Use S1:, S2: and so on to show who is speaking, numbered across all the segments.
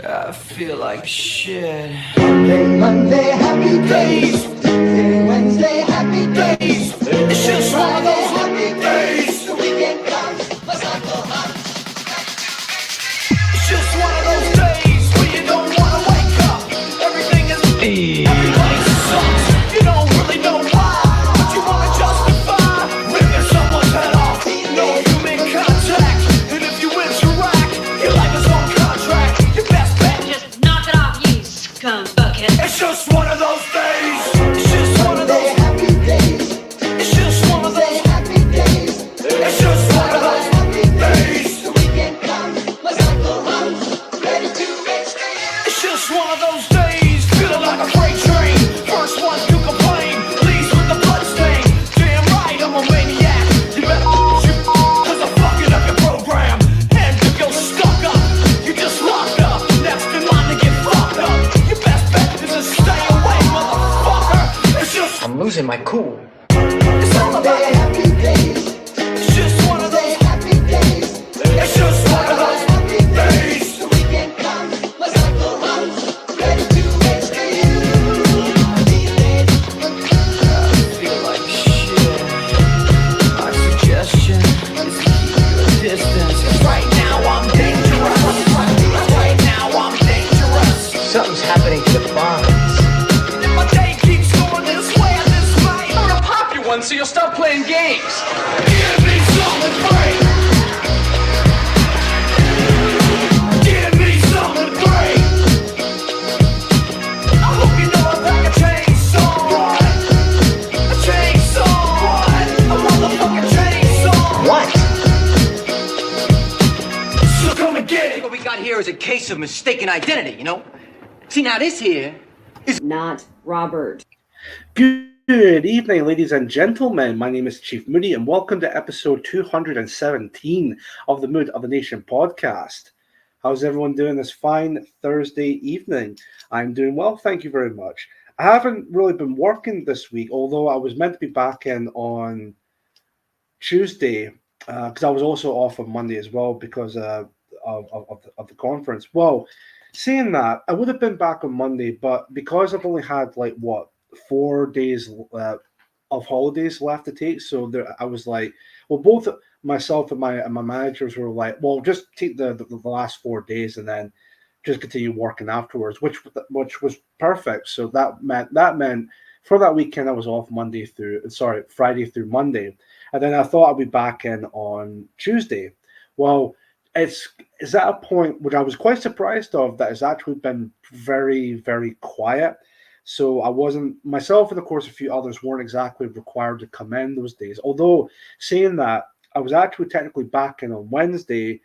S1: I feel like shit.
S2: Monday, happy days. Tuesday, Wednesday, happy days.
S1: It's just one of those
S2: happy days. The weekend comes, let's not go home.
S1: It's just one of those days where you don't wanna wake up. Everything is everybody sucks. You don't really know why, but you wanna justify ripping someone's head off. No human contact, and if you interact, your life is on contract. Your best bet,
S3: Just knock it off, you scum bucket.
S1: it's just one of those days. It's just one of those.
S2: Happy days.
S1: It's just one of those.
S2: Happy days.
S1: It's just one of those days.
S2: The weekend comes, let's not go home. Ready to make stand.
S1: It's just one of those days, feeling like a freight train. First one to complain, leaves with the blood stain. Damn right, I'm a maniac. You better shoot, cause I'm fucking up your program. And if you're stuck up, you just locked up. Next in line to get fucked up. Your best bet is to stay away, motherfucker. It's just,
S4: I'm losing my cool.
S1: it's all about it.
S2: Happy days.
S1: It's just one of those,
S2: Happy days.
S1: it's just one of those days.
S2: The weekend comes, let's not go home. Ready to make stand. These days.
S1: Feel like shit. My suggestion is to keep your distance. 'Cause right now I'm dangerous. Right now I'm dangerous.
S4: Something's happening to the bonds.
S1: And my day keeps going this way and this way.
S5: I'm gonna pop you one so you'll stop playing games.
S1: Give me something great. Give me something great. I hope you know I pack a chainsaw. A chainsaw. A motherfucking chainsaw.
S4: What?
S1: So come and get it.
S5: What we got here is a case of mistaken identity, you know? See, now this here
S6: Not Robert.
S7: Good evening, ladies and gentlemen. My name is Chief Moody, and welcome to episode 217 of the Mood of the Nation podcast. How's everyone doing this fine Thursday evening? I'm doing well, thank you very much. I haven't really been working this week, although I was meant to be back in on Tuesday, because I was also off on Monday as well because of the conference. Well, saying that, I would have been back on Monday, but because I've only had 4 days of holidays left to take, so I was like, well, both myself and my managers were like, well, just take the last 4 days and then just continue working afterwards, which was perfect. So that meant for that weekend I was off Friday through Monday, and then I thought I'd be back in on Tuesday. Well, it's at a point which I was quite surprised of that has actually been very, very quiet. So I wasn't, myself and of course a few others weren't exactly required to come in those days. Although saying that, I was actually technically back in on Wednesday,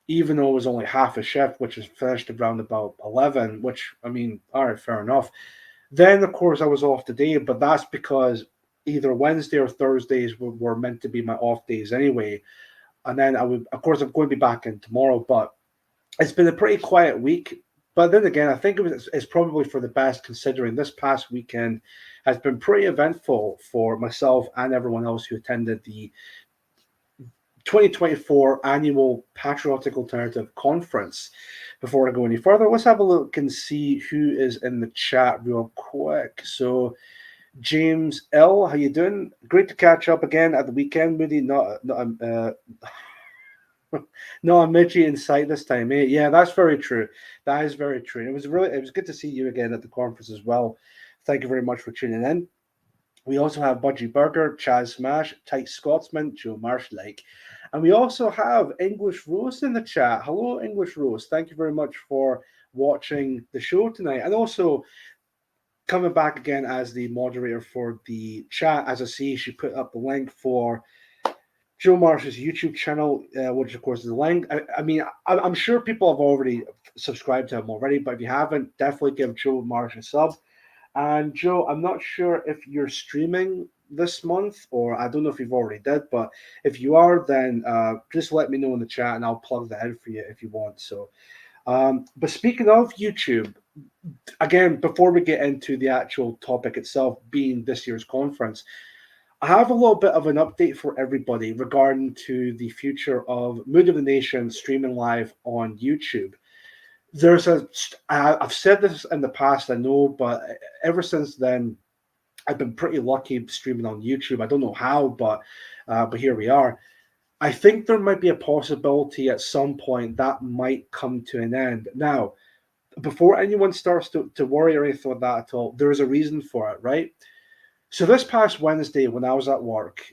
S7: even though it was only half a shift, which is finished around about 11, which, I mean, all right, fair enough. Then of course I was off today, but that's because either Wednesday or Thursdays were meant to be my off days anyway. And then I'm going to be back in tomorrow, but it's been a pretty quiet week. But then again, I think it's probably for the best, considering this past weekend has been pretty eventful for myself and everyone else who attended the 2024 annual Patriotic Alternative Conference. Before I go any further, let's have a look and see who is in the chat real quick. So, James L, how you doing? Great to catch up again at the weekend, Moody. Not a Mitchie in sight this time, eh? Yeah, that's very true. That is very true. It was good to see you again at the conference as well. Thank you very much for tuning in. We also have Budgie Burger, Chaz Smash, Tight Scotsman, Joe Marsh-like. And we also have English Rose in the chat. Hello, English Rose. Thank you very much for watching the show tonight. And also coming back again as the moderator for the chat. As I see, she put up the link for Joe Marsh's YouTube channel, which of course is the link. I'm sure people have already subscribed to him already, but if you haven't, definitely give Joe Marsh a sub. And Joe, I'm not sure if you're streaming this month, or I don't know if you've already did, but if you are, then just let me know in the chat and I'll plug that in for you if you want. So, but speaking of YouTube, again, before we get into the actual topic itself being this year's conference, I have a little bit of an update for everybody regarding to the future of Mood of the Nation streaming live on YouTube. I've said this in the past, I know, but ever since then, I've been pretty lucky streaming on YouTube. I don't know how, but here we are. I think there might be a possibility at some point that might come to an end. Now, before anyone starts to worry or anything like that at all, there is a reason for it, right? So this past Wednesday, when I was at work,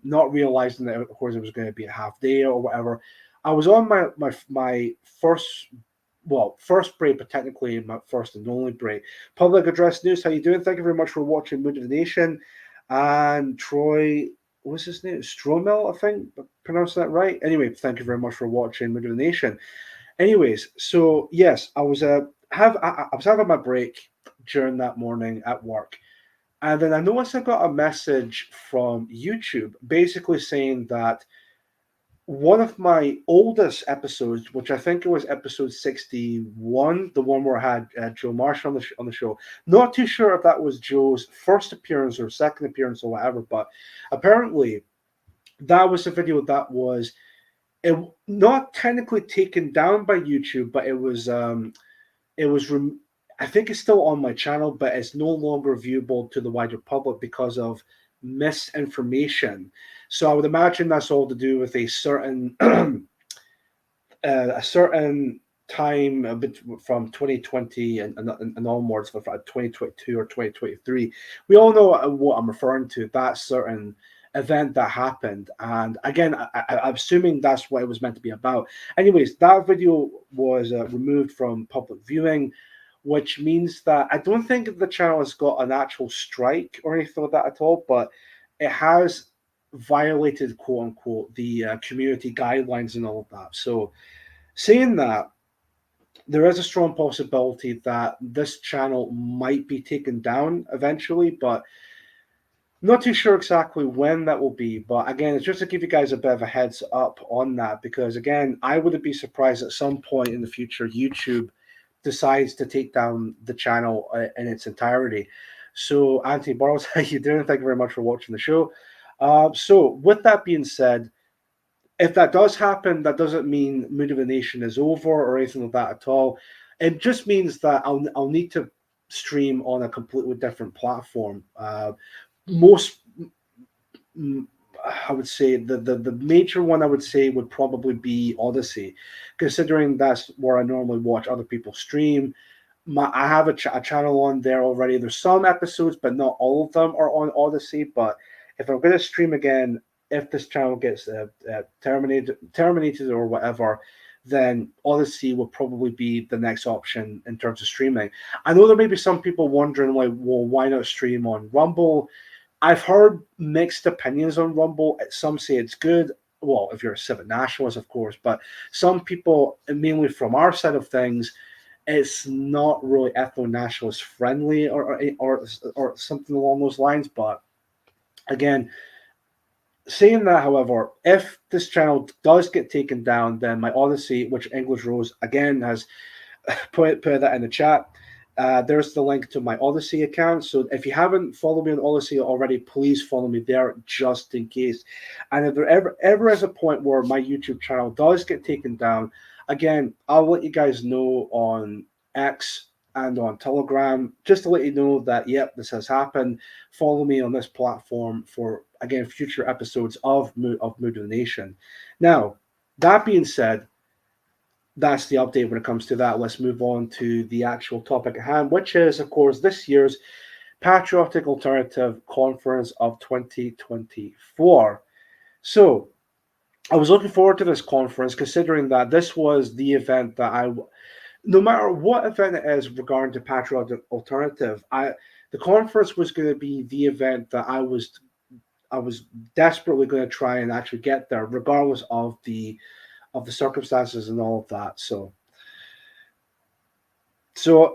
S7: not realizing that of course it was going to be a half day or whatever, I was on my first break, but technically my first and only break. Public address news. How you doing? Thank you very much for watching Mood of the Nation. And Troy, what's his name? Stromel, I think, pronounced that right. Anyway, thank you very much for watching Mood of the Nation. Anyways, so yes, I was having my break during that morning at work, and then I noticed I got a message from YouTube basically saying that one of my oldest episodes, which I think it was episode 61, the one where I had Joe Marshall on the show. Not too sure if that was Joe's first appearance or second appearance or whatever, but apparently that was a video that was not technically taken down by YouTube, but I think it's still on my channel, but it's no longer viewable to the wider public because of misinformation. So I would imagine that's all to do with a certain a certain time a bit from 2020 and onwards, for 2022 or 2023. We all know what I'm referring to. That certain event that happened, and again, I'm assuming that's what it was meant to be about. Anyways, that video was removed from public viewing, which means that I don't think the channel has got an actual strike or anything like that at all, but it has violated, quote unquote, the community guidelines and all of that. So saying that, there is a strong possibility that this channel might be taken down eventually, but not too sure exactly when that will be. But again, it's just to give you guys a bit of a heads up on that, because again, I wouldn't be surprised at some point in the future YouTube decides to take down the channel in its entirety. So Anthony Burrows, how you doing? Thank you very much for watching the show. So with that being said, if that does happen, that doesn't mean Mood of the Nation is over or anything like that at all. It just means that I'll need to stream on a completely different platform. I would say the major one I would say would probably be Odyssey, considering that's where I normally watch other people stream. I have a channel on there already. There's some episodes, but not all of them are on Odyssey. But if I'm going to stream again, if this channel gets terminated or whatever, then Odyssey will probably be the next option in terms of streaming. I know there may be some people wondering, like, well, why not stream on Rumble? I've heard mixed opinions on Rumble. Some say it's good. Well, if you're a civic nationalist, of course, but some people, mainly from our side of things, it's not really ethno-nationalist friendly or something along those lines. But again, saying that, however, if this channel does get taken down, then my Odyssey, which English Rose again has put that in the chat. There's the link to my Odyssey account. So if you haven't followed me on Odyssey already, please follow me there just in case. And if there ever is a point where my YouTube channel does get taken down, again, I'll let you guys know on X and on Telegram, just to let you know that, yep, this has happened. Follow me on this platform for, again, future episodes of Mood of the Nation. Now, that being said, that's the update when it comes to that. Let's move on to the actual topic at hand, which is, of course, this year's Patriotic Alternative Conference of 2024. So I was looking forward to this conference, considering that this was the event that no matter what event it is regarding to Patriotic Alternative, the conference was going to be the event that I was desperately going to try and actually get there, regardless of the circumstances and all of that. So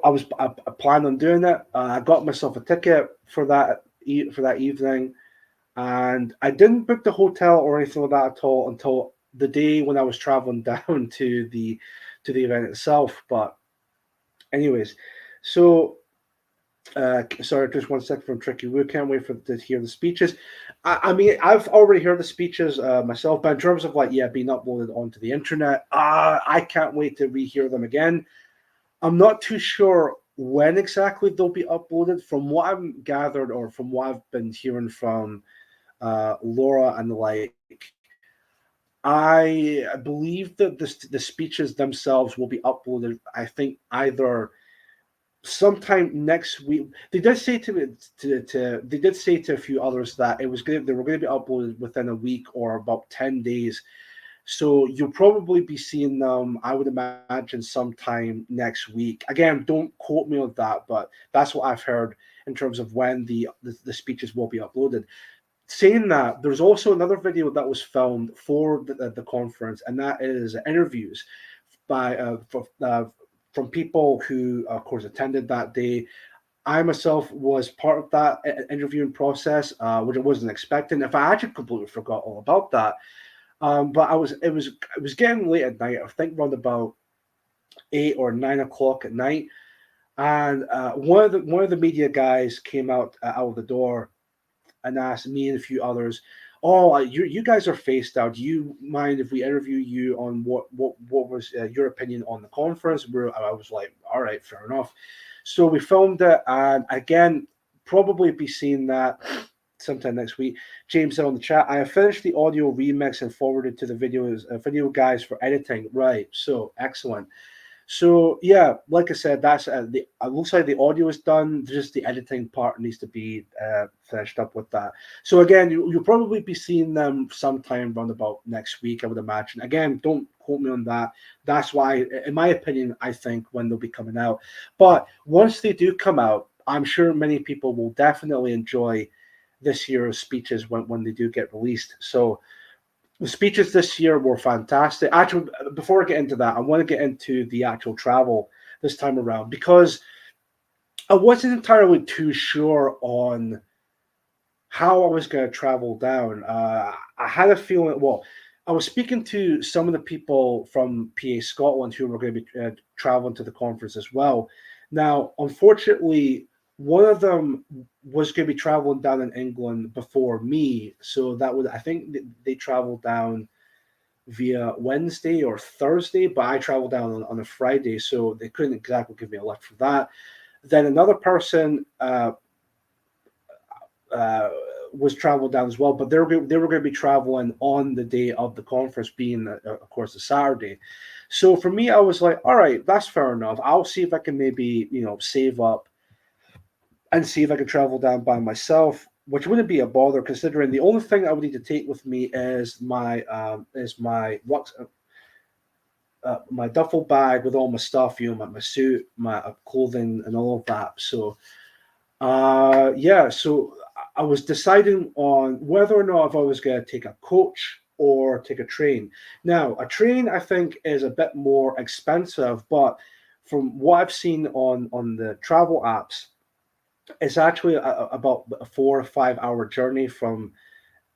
S7: I planned on doing it. I got myself a ticket for that evening, and I didn't book the hotel or anything like that at all until the day when I was traveling down to the event itself. But anyways, so sorry, just 1 second from Tricky Woo. Can't wait to hear the speeches. I mean, I've already heard the speeches myself, but in terms of being uploaded onto the internet, I can't wait to rehear them again. I'm not too sure when exactly they'll be uploaded. From what I've gathered, or from what I've been hearing from Laura and the like, I believe that the speeches themselves will be uploaded. I think either sometime next week. They did say they did say to a few others that they were going to be uploaded within a week or about 10 days. So you'll probably be seeing them, I would imagine, sometime next week. Again, don't quote me on that, but that's what I've heard in terms of when the speeches will be uploaded. Saying that, there's also another video that was filmed for the conference, and that is interviews by from people who, of course, attended that day. I myself was part of that interviewing process, which I wasn't expecting. If I actually completely forgot all about that, but it was getting late at night. I think around about 8 or 9 o'clock at night, and one of the media guys came out of the door and asked me and a few others, "Oh, you guys are faced out. Do you mind if we interview you on what was your opinion on the conference?" Where I was like, "All right, fair enough." So we filmed it, and again, probably be seeing that sometime next week. James said on the chat, "I have finished the audio remix and forwarded to the video guys for editing." Right, so excellent. So yeah, like I said, that's it looks like the audio is done. Just the editing part needs to be finished up with that. So again, you'll probably be seeing them sometime around about next week, I would imagine. Again, don't quote me on that. That's why, in my opinion, I think when they'll be coming out. But once they do come out, I'm sure many people will definitely enjoy this year's speeches when they do get released. So the speeches this year were fantastic. Actually, before I get into that, I want to get into the actual travel this time around, because I wasn't entirely too sure on how I was going to travel down. I had a feeling, well, I was speaking to some of the people from PA Scotland who were going to be traveling to the conference as well. Now, unfortunately, one of them was going to be traveling down in England before me. So that would, I think they traveled down via Wednesday or Thursday, but I traveled down on a Friday. So they couldn't exactly give me a lift for that. Then another person was traveled down as well, but they were going to be traveling on the day of the conference, being of course the Saturday. So for me, I was like, all right, that's fair enough. I'll see if I can maybe save up and see if I can travel down by myself, which wouldn't be a bother, considering the only thing I would need to take with me is my my duffel bag with all my stuff, my suit, my clothing, and all of that. So yeah, so I was deciding on whether or not if I was going to take a coach or take a train. Now, a train I think is a bit more expensive, but from what I've seen on the travel apps, it's actually about a 4 or 5 hour journey from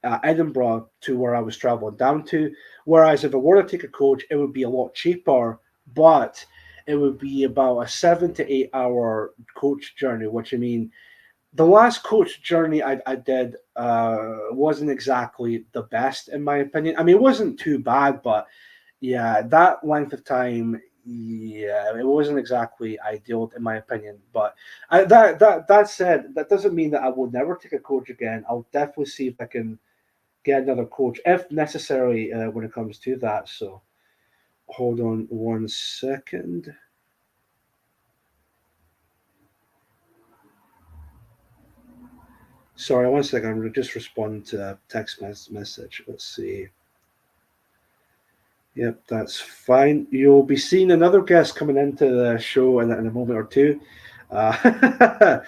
S7: Edinburgh to where I was traveling down to. Whereas if I were to take a coach, it would be a lot cheaper, but it would be about a 7 to 8 hour coach journey, which I mean, the last coach journey I did wasn't exactly the best in my opinion. I mean, it wasn't too bad, but yeah, that length of time, yeah, it wasn't exactly ideal in my opinion. But that said, that doesn't mean that I will never take a coach again. I'll definitely see if I can get another coach if necessary when it comes to that. So hold on 1 second. Sorry, 1 second. I'm going to just respond to a text message. Let's see. Yep, that's fine. You'll be seeing another guest coming into the show in a moment or two. I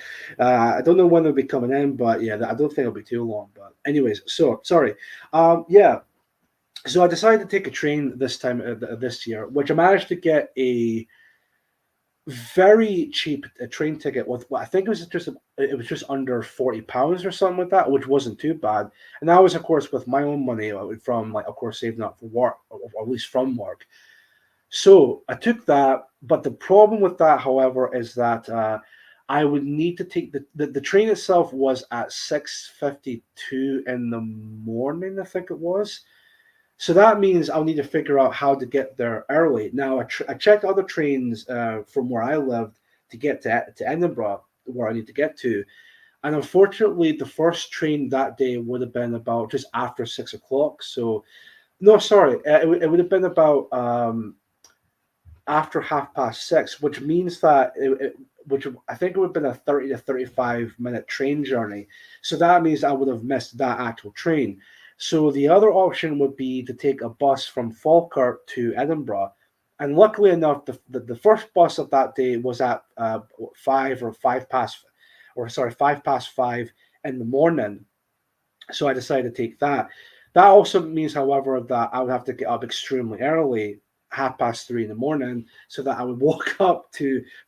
S7: don't know when they'll be coming in, but yeah, I don't think it'll be too long. But anyways, so sorry. Yeah, so I decided to take a train this time this year, which I managed to get a very cheap train ticket with, I think it was just under £40 or something like that, which wasn't too bad. And that was, of course, with my own money from, like, of course, saving up for work, or at least from work. So I took that, but the problem with that, however, is that I would need to take the train itself was at 6:52 in the morning, I think it was. So that means I'll need to figure out how to get there early. Now, I checked other trains from where I lived to get to Edinburgh, where I need to get to. And unfortunately, the first train that day would have been about just after 6 o'clock. So, no, sorry, it would have been about after 6:30, which means that which I think it would have been a 30 to 35 minute train journey. So that means I would have missed that actual train. So the other option would be to take a bus from Falkirk to Edinburgh. And luckily enough, the first bus of that day was at 5 past 5 in the morning. So I decided to take that. That also means, however, that I would have to get up extremely early, 3:30 in the morning, so that I would walk up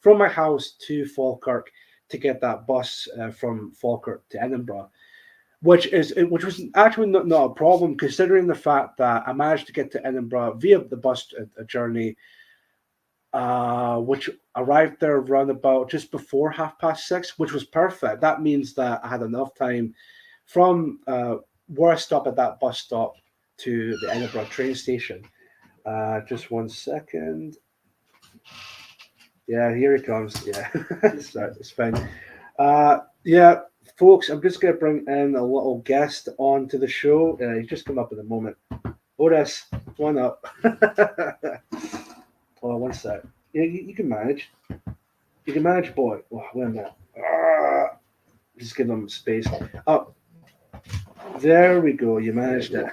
S7: from my house to Falkirk to get that bus from Falkirk to Edinburgh, which was actually not a problem, considering the fact that I managed to get to Edinburgh via the bus journey, which arrived there around about just before 6:30, which was perfect. That means that I had enough time from where I stopped at that bus stop to the Edinburgh train station. Just 1 second. Yeah, here he comes. Yeah, it's fine. Yeah, folks, I'm just going to bring in a little guest onto the show. He's just come up in a moment. Otis, come on up. Hold on 1 sec. You can manage. You can manage, boy. Oh, wait a minute. Just give him space. Up. There we go. You managed it.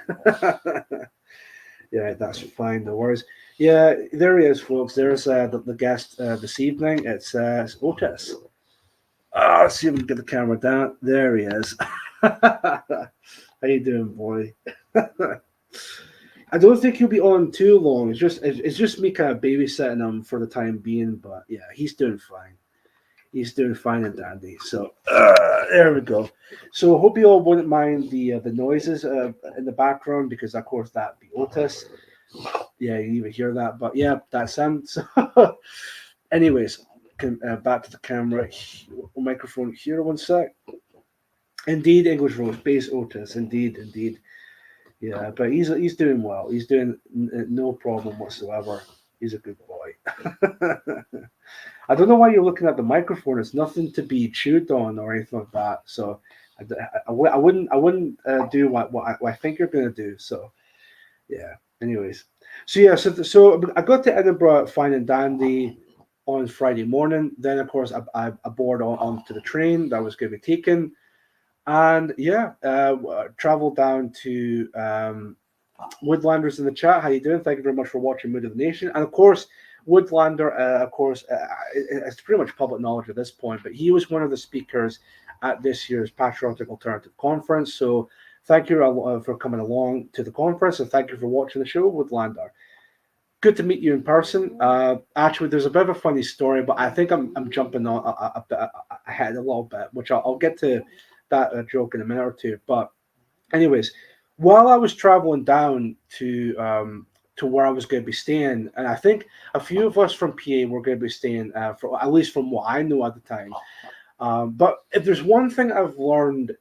S7: Yeah, that's fine. No worries. Yeah, there he is, folks. There's the guest this evening. It's Otis. Let's see if we can get the camera down. There he is. How you doing, boy? I don't think he'll be on too long. It's just me kind of babysitting him for the time being. But yeah, he's doing fine. He's doing fine and dandy. So there we go. So hope you all wouldn't mind the noises in the background, because of course that'd be Otis. Yeah, you even hear that. But yeah, that's him. So anyways, back to the camera, microphone here 1 sec. Indeed, English Rose, bass Otis. Indeed. Yeah, but he's doing well. He's doing no problem whatsoever. He's a good boy. I don't know why you're looking at the microphone. It's nothing to be chewed on or anything like that. So I wouldn't do what I think you're going to do. So yeah. Anyways, so yeah, so I got to Edinburgh fine and dandy on Friday morning. Then of course I board onto the train that was going to be taken, and yeah, traveled down to Woodlanders in the chat. How you doing? Thank you very much for watching Mood of the Nation. And of course, Woodlander, it's pretty much public knowledge at this point, but he was one of the speakers at this year's Patriotic Alternative Conference. So thank you for coming along to the conference, and thank you for watching the show, Woodlander. Good to meet you in person. Actually, there's a bit of a funny story, but I think I'm jumping on a bit ahead a little bit, which I'll get to that joke in a minute or two. But anyways, while I was traveling down to where I was going to be staying, and I think a few of us from PA were going to be staying, for at least from what I know at the time. But if there's one thing I've learned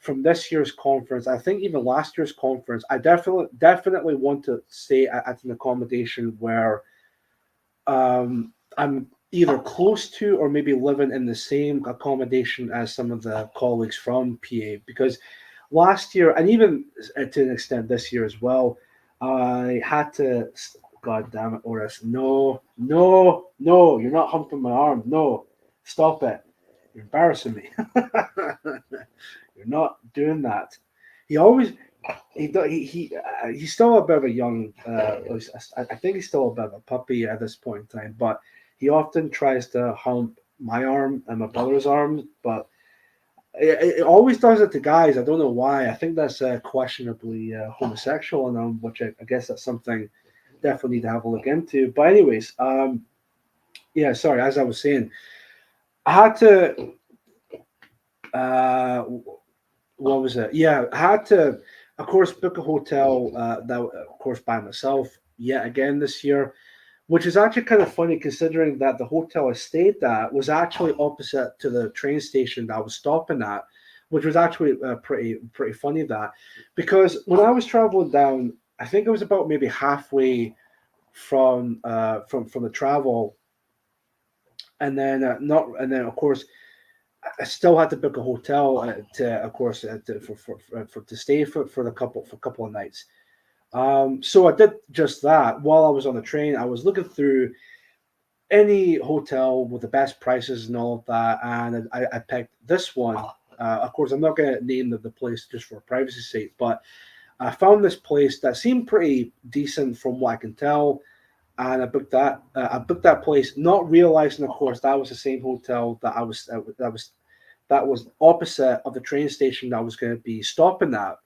S7: from this year's conference, I think even last year's conference, I definitely want to stay at an accommodation where I'm either close to or maybe living in the same accommodation as some of the colleagues from PA, because last year, and even to an extent this year as well, I had to, God damn it, Oris, no, you're not humping my arm. No, stop it. You're embarrassing me. You're not doing that. He's still a bit of a young, I think he's still a bit of a puppy at this point in time, but he often tries to hump my arm and my brother's arm, but it always does it to guys. I don't know why. I think that's questionably homosexual in him, which I guess that's something definitely need to have a look into. But anyways, yeah, sorry, as I was saying, I had to, what was it? Yeah, I had to, of course, book a hotel, that, of course, by myself yet again this year, which is actually kind of funny considering that the hotel I stayed at was actually opposite to the train station that I was stopping at, which was actually pretty funny that, because when I was traveling down, I think it was about maybe halfway from the travel, and then not, and then of course I still had to book a hotel to, of course, to stay for a couple of nights. So I did just that while I was on the train. I was looking through any hotel with the best prices and all of that, and I picked this one. Of course, I'm not going to name the place just for privacy sake, but I found this place that seemed pretty decent from what I can tell, and I booked that. I booked that place, not realizing, of course, that was the same hotel that was opposite of the train station that I was going to be stopping at.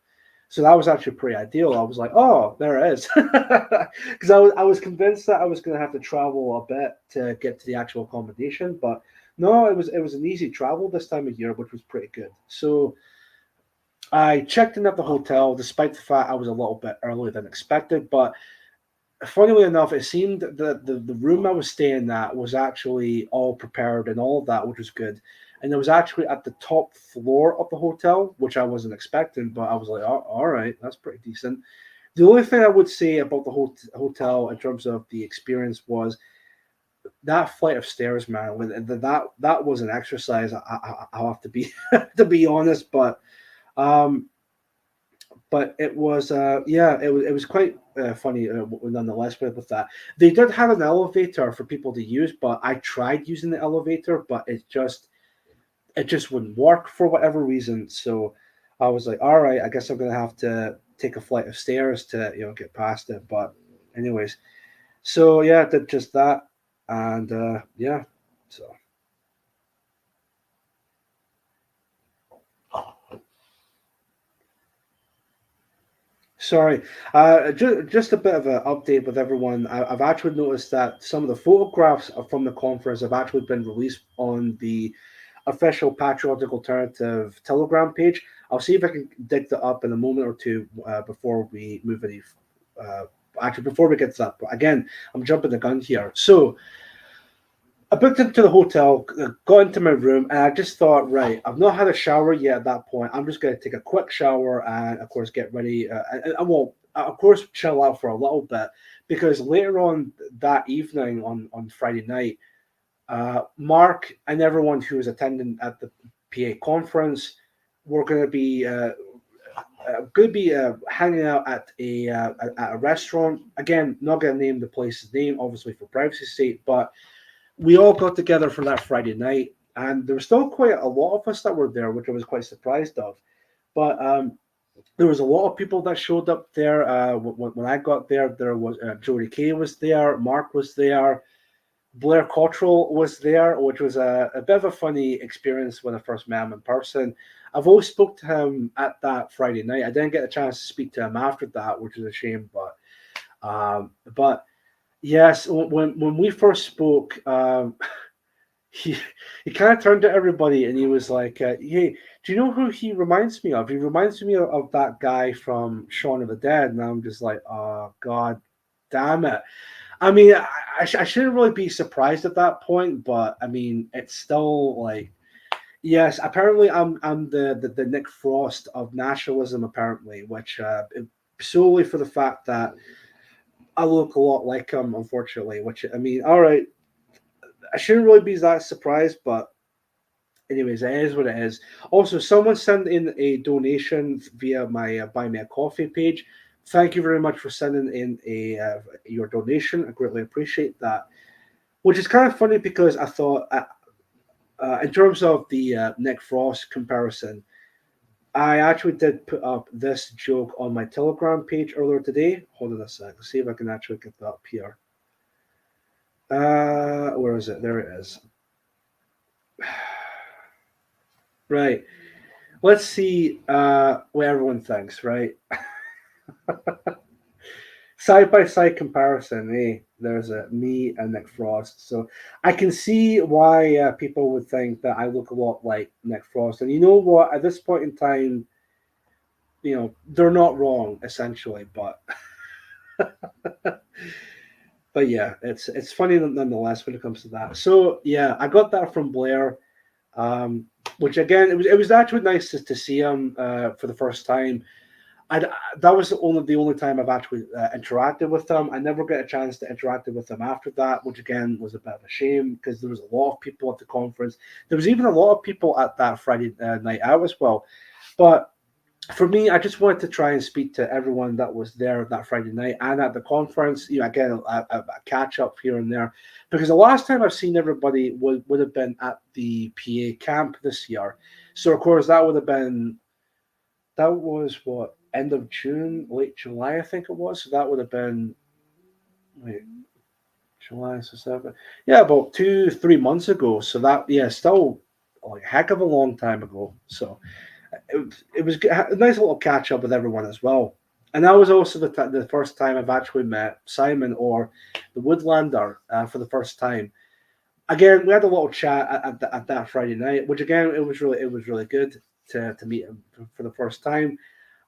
S7: So that was actually pretty ideal. I was like, oh, there it is. Because I was convinced that I was going to have to travel a bit to get to the actual accommodation. But no, it was an easy travel this time of year, which was pretty good. So I checked in at the hotel, despite the fact I was a little bit earlier than expected. But funnily enough, it seemed that the room I was staying at was actually all prepared and all of that, which was good. And it was actually at the top floor of the hotel, which I wasn't expecting, but I was like, oh, all right, that's pretty decent. The only thing I would say about the hotel in terms of the experience was that flight of stairs, man. That was an exercise. I'll have to be to be honest, um, but it was it was quite funny nonetheless with that. They did have an elevator for people to use, but I tried using the elevator, but it just wouldn't work for whatever reason. So I was like, all right, I guess I'm gonna have to take a flight of stairs to get past it. But anyways, so yeah, I did just that, and yeah, so. Sorry, just a bit of an update with everyone. I've actually noticed that some of the photographs from the conference have actually been released on the official Patriotic Alternative Telegram page. I'll see if I can dig that up in a moment or two before we move any. Actually, before we get to that, but again, I'm jumping the gun here. So I booked into the hotel, got into my room, and I just thought, right, I've not had a shower yet at that point. I'm just going to take a quick shower and, of course, get ready. And I will, of course, chill out for a little bit because later on that evening on Friday night, Mark and everyone who was attending at the PA conference were going to be hanging out at a restaurant. Again, not going to name the place's name, obviously for privacy's sake, but we all got together for that Friday night, and there was still quite a lot of us that were there, which I was quite surprised of. But there was a lot of people that showed up there. When I got there, there was Jody Kay was there, Mark was there, Blair Cottrell was there, which was a bit of a funny experience when I first met him in person. I've always spoke to him at that Friday night. I didn't get a chance to speak to him after that, which is a shame. But yes, when we first spoke, he kind of turned to everybody and he was like, "Hey, do you know who he reminds me of? He reminds me of that guy from Shaun of the Dead." And I'm just like, "Oh God, damn it!" I mean, I shouldn't really be surprised at that point, but I mean, it's still like, yes, apparently I'm the Nick Frost of nationalism, apparently, which solely for the fact that I look a lot like him, unfortunately. Which I mean, all right, I shouldn't really be that surprised, but anyways, it is what it is. Also, someone sent in a donation via my Buy Me a Coffee page. Thank you very much for sending in your donation. I greatly appreciate that. Which is kind of funny because I thought, in terms of the Nick Frost comparison, I actually did put up this joke on my Telegram page earlier today. Hold on a sec. Let's see if I can actually get that up here. Where is it? There it is. Right. Let's see what everyone thinks, right? Side by side comparison, there's me and Nick Frost. So I can see why people would think that I look a lot like Nick Frost. And you know what? At this point in time, they're not wrong, essentially. But but yeah, it's funny nonetheless when it comes to that. So yeah, I got that from Blair, which again, it was actually nice to see him for the first time. that was the only time I've actually interacted with them. I never get a chance to interact with them after that, which again was a bit of a shame because there was a lot of people at the conference. There was even a lot of people at that Friday night out as well. But for me, I just wanted to try and speak to everyone that was there that Friday night and at the conference. Again, a catch up here and there, because the last time I've seen everybody would have been at the PA camp this year. So of course that was what, end of June, late July, I think it was. So that would have been July, so 7, yeah, about 2-3 months ago. So that, still like a heck of a long time ago. So it was a nice little catch up with everyone as well. And that was also the first time I've actually met Simon or the Woodlander for the first time. Again, we had a little chat at that Friday night, which again it was really good to meet him for the first time.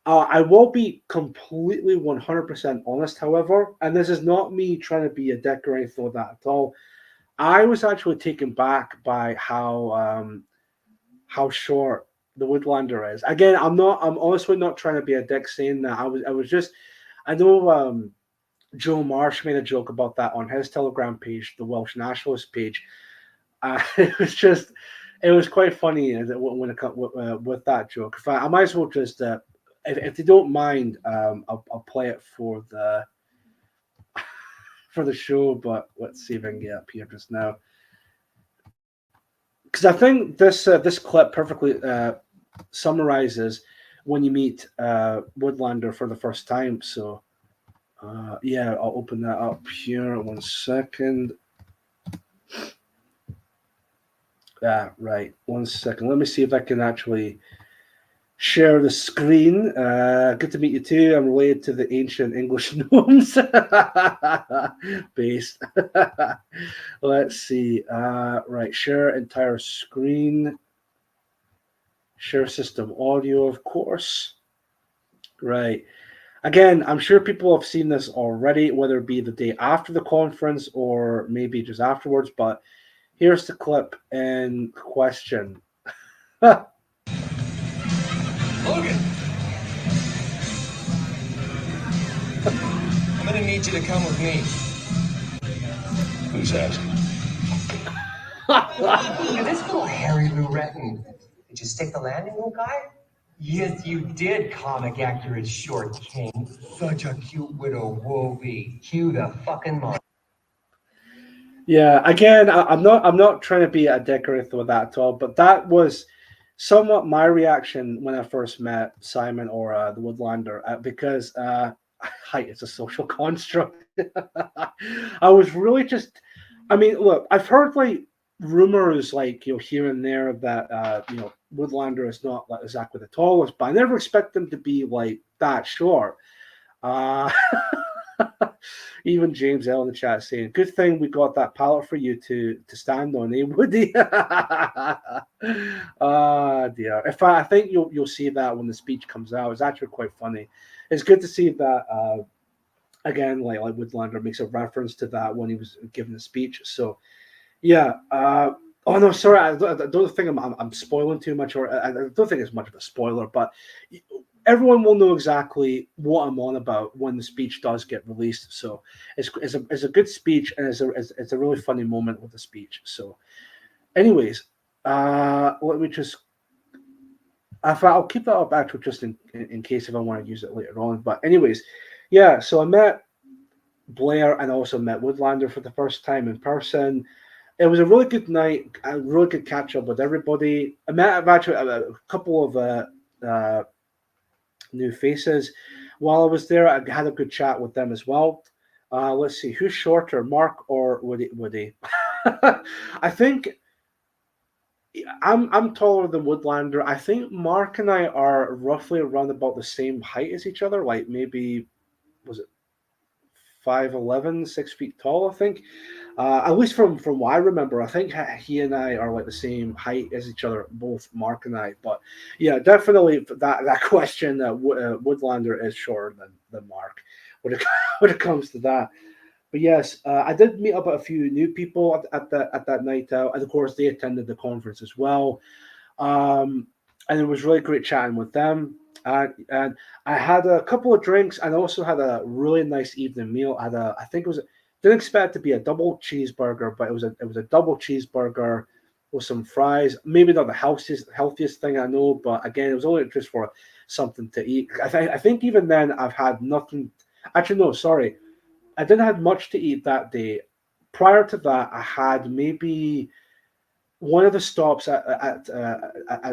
S7: I will be completely 100% honest, however, and this is not me trying to be a dick or anything like that at all. I was actually taken back by how short the Woodlander is. Again, I'm honestly not trying to be a dick saying that. I know Joe Marsh made a joke about that on his Telegram page, the Welsh Nationalist page. It was quite funny when it comes with that joke. In fact, I might as well just, if they don't mind, I'll play it for the show. But let's see if I can get up here just now, because I think this clip perfectly summarizes when you meet Woodlander for the first time. So I'll open that up here. 1 second. Right. 1 second. Let me see if I can actually share the screen. Good to meet you too. I'm related to the ancient English gnomes. Based. Let's see. Right. Share entire screen. Share system audio, of course. Right. Again, I'm sure people have seen this already, whether it be the day after the conference or maybe just afterwards, but here's the clip in question.
S2: Logan! I'm gonna need you to come with me.
S8: Who's asking?
S4: This little Harry Lou Retton. Did you stick the landing, little guy?
S9: Yes, you did, comic accurate short king. Such a cute widow Wolvie.
S4: Cue the fucking monster.
S7: Yeah, again, I'm not trying to be a dick or anything with that at all, but that was somewhat my reaction when I first met Simon or the Woodlander, because height is a social construct. I was really just, I mean, look, I've heard like rumors like here and there that Woodlander is not like exactly the tallest, but I never expect them to be like that short. Even James L in the chat saying, "Good thing we got that pallet for you to stand on, eh, Woody?" Dear. In fact, I think you'll see that when the speech comes out. It's actually quite funny. It's good to see that again, like Woodlander makes a reference to that when he was giving the speech. So, yeah. Oh no, sorry. I don't think I'm spoiling too much, or I don't think it's much of a spoiler, but everyone will know exactly what I'm on about when the speech does get released. So it's a good speech, and it's a really funny moment with the speech. So, anyways, let me just. I'll keep that up actually just in case if I want to use it later on. But anyways, yeah. So I met Blair and also met Woodlander for the first time in person. It was a really good night, a really good catch up with everybody. I met actually a couple of new faces. While I was there, I had a good chat with them as well. Let's see, who's shorter, Mark or Woody? I think I'm taller than Woodlander. I think Mark and I are roughly around about the same height as each other. Like maybe, was it 5'11", 6 feet tall, I think. At least from what I remember, I think he and I are like the same height as each other, both Mark and I. But yeah, definitely that question, Woodlander is shorter than Mark when it comes to that. But yes, I did meet up with a few new people at that night out, and of course they attended the conference as well. And it was really great chatting with them. And I had a couple of drinks and also had a really nice evening meal. I think it was didn't expect it to be a double cheeseburger, but it was a double cheeseburger with some fries. Maybe not the healthiest thing I know, but again, it was only just for something to eat. I think even then I've had nothing. Actually, no, sorry, I didn't have much to eat that day. Prior to that, I had maybe one of the stops at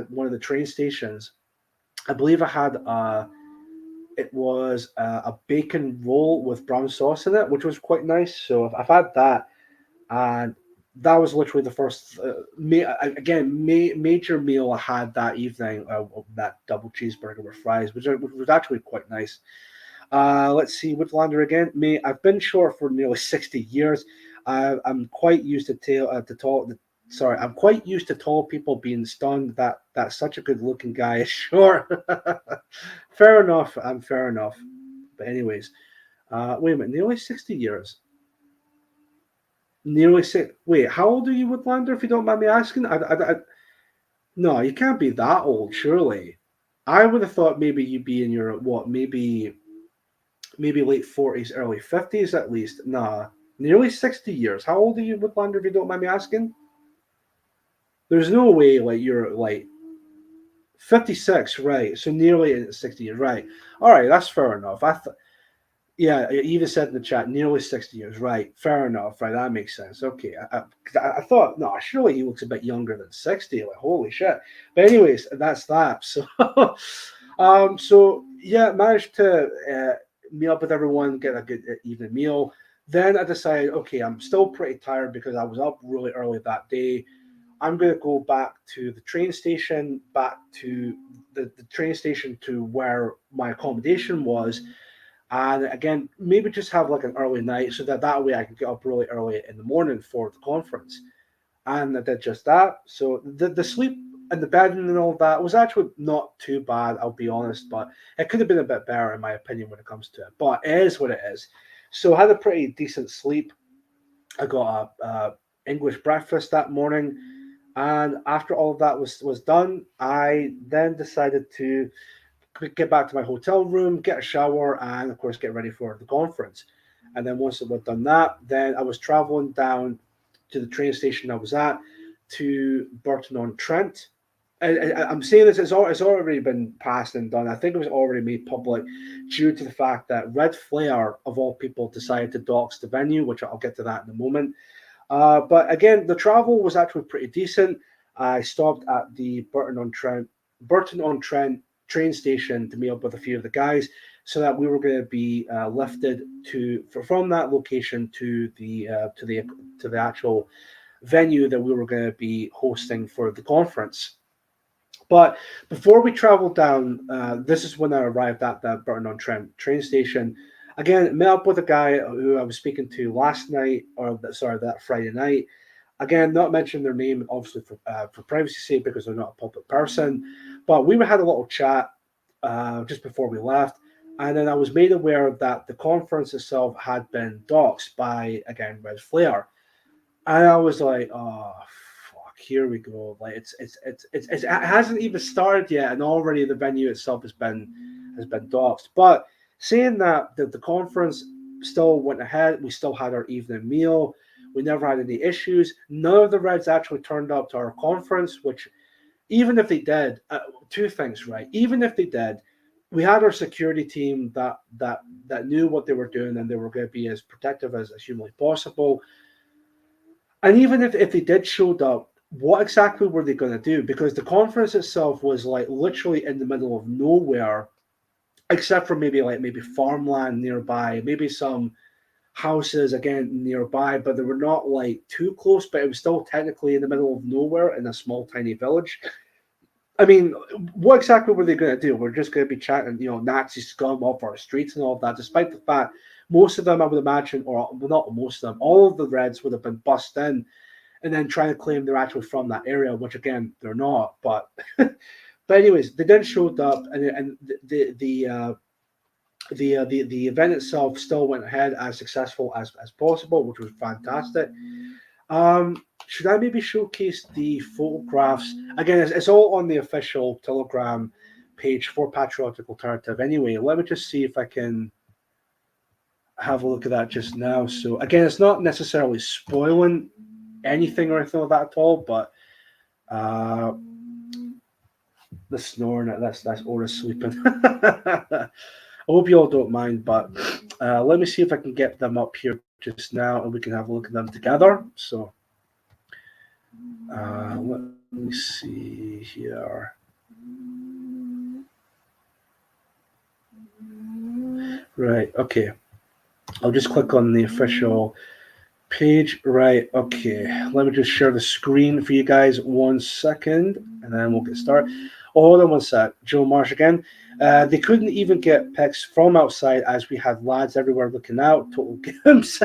S7: one of the train stations. I believe I had it was a bacon roll with brown sauce in it, which was quite nice. So I've had that, and that was literally the first major meal I had that evening. That double cheeseburger with fries, which was actually quite nice. Let's see, Woodlander again. I've been short for nearly 60 years. I'm quite used to tall. Sorry, I'm quite used to tall people being stunned that such a good-looking guy is short. Fair enough. I'm fair enough. But anyways, wait a minute. Nearly 60 years. Nearly six. Wait, how old are you, Woodlander? If you don't mind me asking, no, you can't be that old, surely. I would have thought maybe you'd be in your what, maybe late 40s, early 50s at least. Nah, nearly 60 years. How old are you, Woodlander? If you don't mind me asking. There's no way like you're like 56, right? So nearly 60 years, right? All right, that's fair enough. Yeah, you even said in the chat, nearly 60 years, right? Fair enough, right? That makes sense. Okay, I thought, no, surely he looks a bit younger than 60. Like, holy shit! But anyways, that's that. So, so yeah, managed to meet up with everyone, get a good evening meal. Then I decided, okay, I'm still pretty tired because I was up really early that day. I'm going to go back to the train station, back to the train station to where my accommodation was. And again, maybe just have like an early night so that way I can get up really early in the morning for the conference. And I did just that. So the sleep in the bed and all that was actually not too bad, I'll be honest, but it could have been a bit better in my opinion when it comes to it. But it is what it is. So I had a pretty decent sleep. I got a English breakfast that morning. And after all of that was done, I then decided to get back to my hotel room, get a shower, and of course get ready for the conference. And then once I had done that, then I was traveling down to the train station I was at to Burton-on-Trent. I'm saying this; it's already been passed and done. I think it was already made public due to the fact that Red Flare, of all people, decided to dox the venue, which I'll get to that in a moment. But again, the travel was actually pretty decent. I stopped at the Burton-on-Trent train station to meet up with a few of the guys, so that we were going to be lifted from that location to the actual venue that we were going to be hosting for the conference. But before we traveled down, this is when I arrived at that Burton-on-Trent train station. Again, met up with a guy who I was speaking to last night, that Friday night. Again, not mentioning their name, obviously for privacy's sake, because they're not a public person. But we had a little chat just before we left, and then I was made aware that the conference itself had been doxed by, again, Red Flare, and I was like, oh fuck, here we go. Like it hasn't even started yet, and already the venue itself has been doxed. But saying that the conference still went ahead, we still had our evening meal. We never had any issues. None of the Reds actually turned up to our conference, which even if they did, two things, right? Even if they did, we had our security team that knew what they were doing, and they were going to be as protective as humanly possible. And even if they did show up, what exactly were they going to do? Because the conference itself was like literally in the middle of nowhere, except for maybe farmland nearby, maybe some houses again nearby, but they were not like too close, but it was still technically in the middle of nowhere in a small tiny village. I mean, what exactly were they going to do? We're just going to be chatting, Nazi scum off our streets and all of that, despite the fact most of them, I would imagine, or well, not most of them, all of the Reds would have been bussed in and then trying to claim they're actually from that area, which again, they're not. But but anyways, they then showed up, and the event itself still went ahead as successful as possible, which was fantastic. Should I maybe showcase the photographs? Again, it's all on the official Telegram page for Patriotic Alternative. Anyway, let me just see if I can have a look at that just now. So again, it's not necessarily spoiling anything or anything like that at all, but the snoring, that's Oris sleeping. I hope you all don't mind, but let me see if I can get them up here just now and we can have a look at them together. So let me see here. Right, okay. I'll just click on the official page. Right, okay. Let me just share the screen for you guys 1 second, and then we'll get started. Hold on 1 sec. Joe Marsh again. They couldn't even get pics from outside as we had lads everywhere looking out. Total gimps.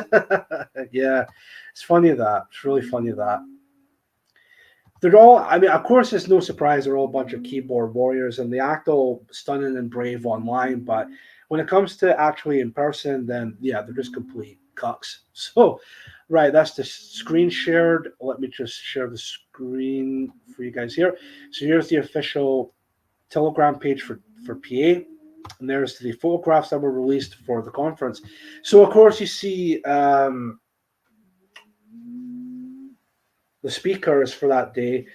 S7: Yeah, it's funny that. It's really funny that. They're all, I mean, of course, it's no surprise they're all a bunch of keyboard warriors and they act all stunning and brave online, but when it comes to actually in person, then yeah, they're just complete cucks. So, right, that's the screen shared. Let me just share the screen for you guys here. So here's the official Telegram page for PA, and there's the photographs that were released for the conference. So of course you see the speakers for that day.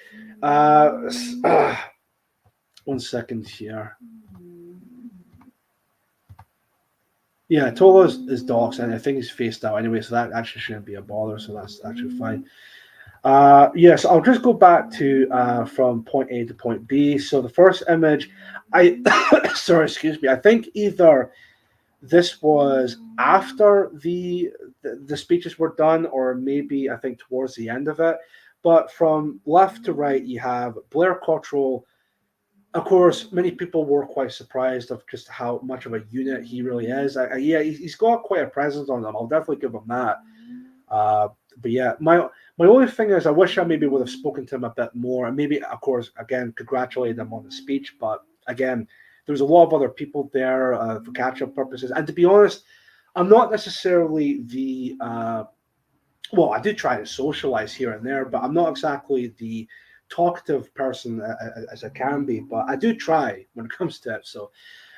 S7: 1 second here. Yeah, Tolo is docs, and I think he's faced out anyway, so that actually shouldn't be a bother, so that's actually fine. Yes, I'll just go back to from point A to point B. So the first image, sorry, excuse me, I think either this was after the speeches were done, or maybe I think towards the end of it. But from left to right, you have Blair Cottrell. Of course, many people were quite surprised of just how much of a unit he really is. Yeah, he's got quite a presence on them. I'll definitely give him that. But yeah, my only thing is I wish I maybe would have spoken to him a bit more. And maybe, of course, again, congratulate him on the speech. But again, there was a lot of other people there for catch-up purposes. And to be honest, I'm not necessarily the well, I did try to socialize here and there, but I'm not exactly the talkative person as I can be. But I do try when it comes to it. So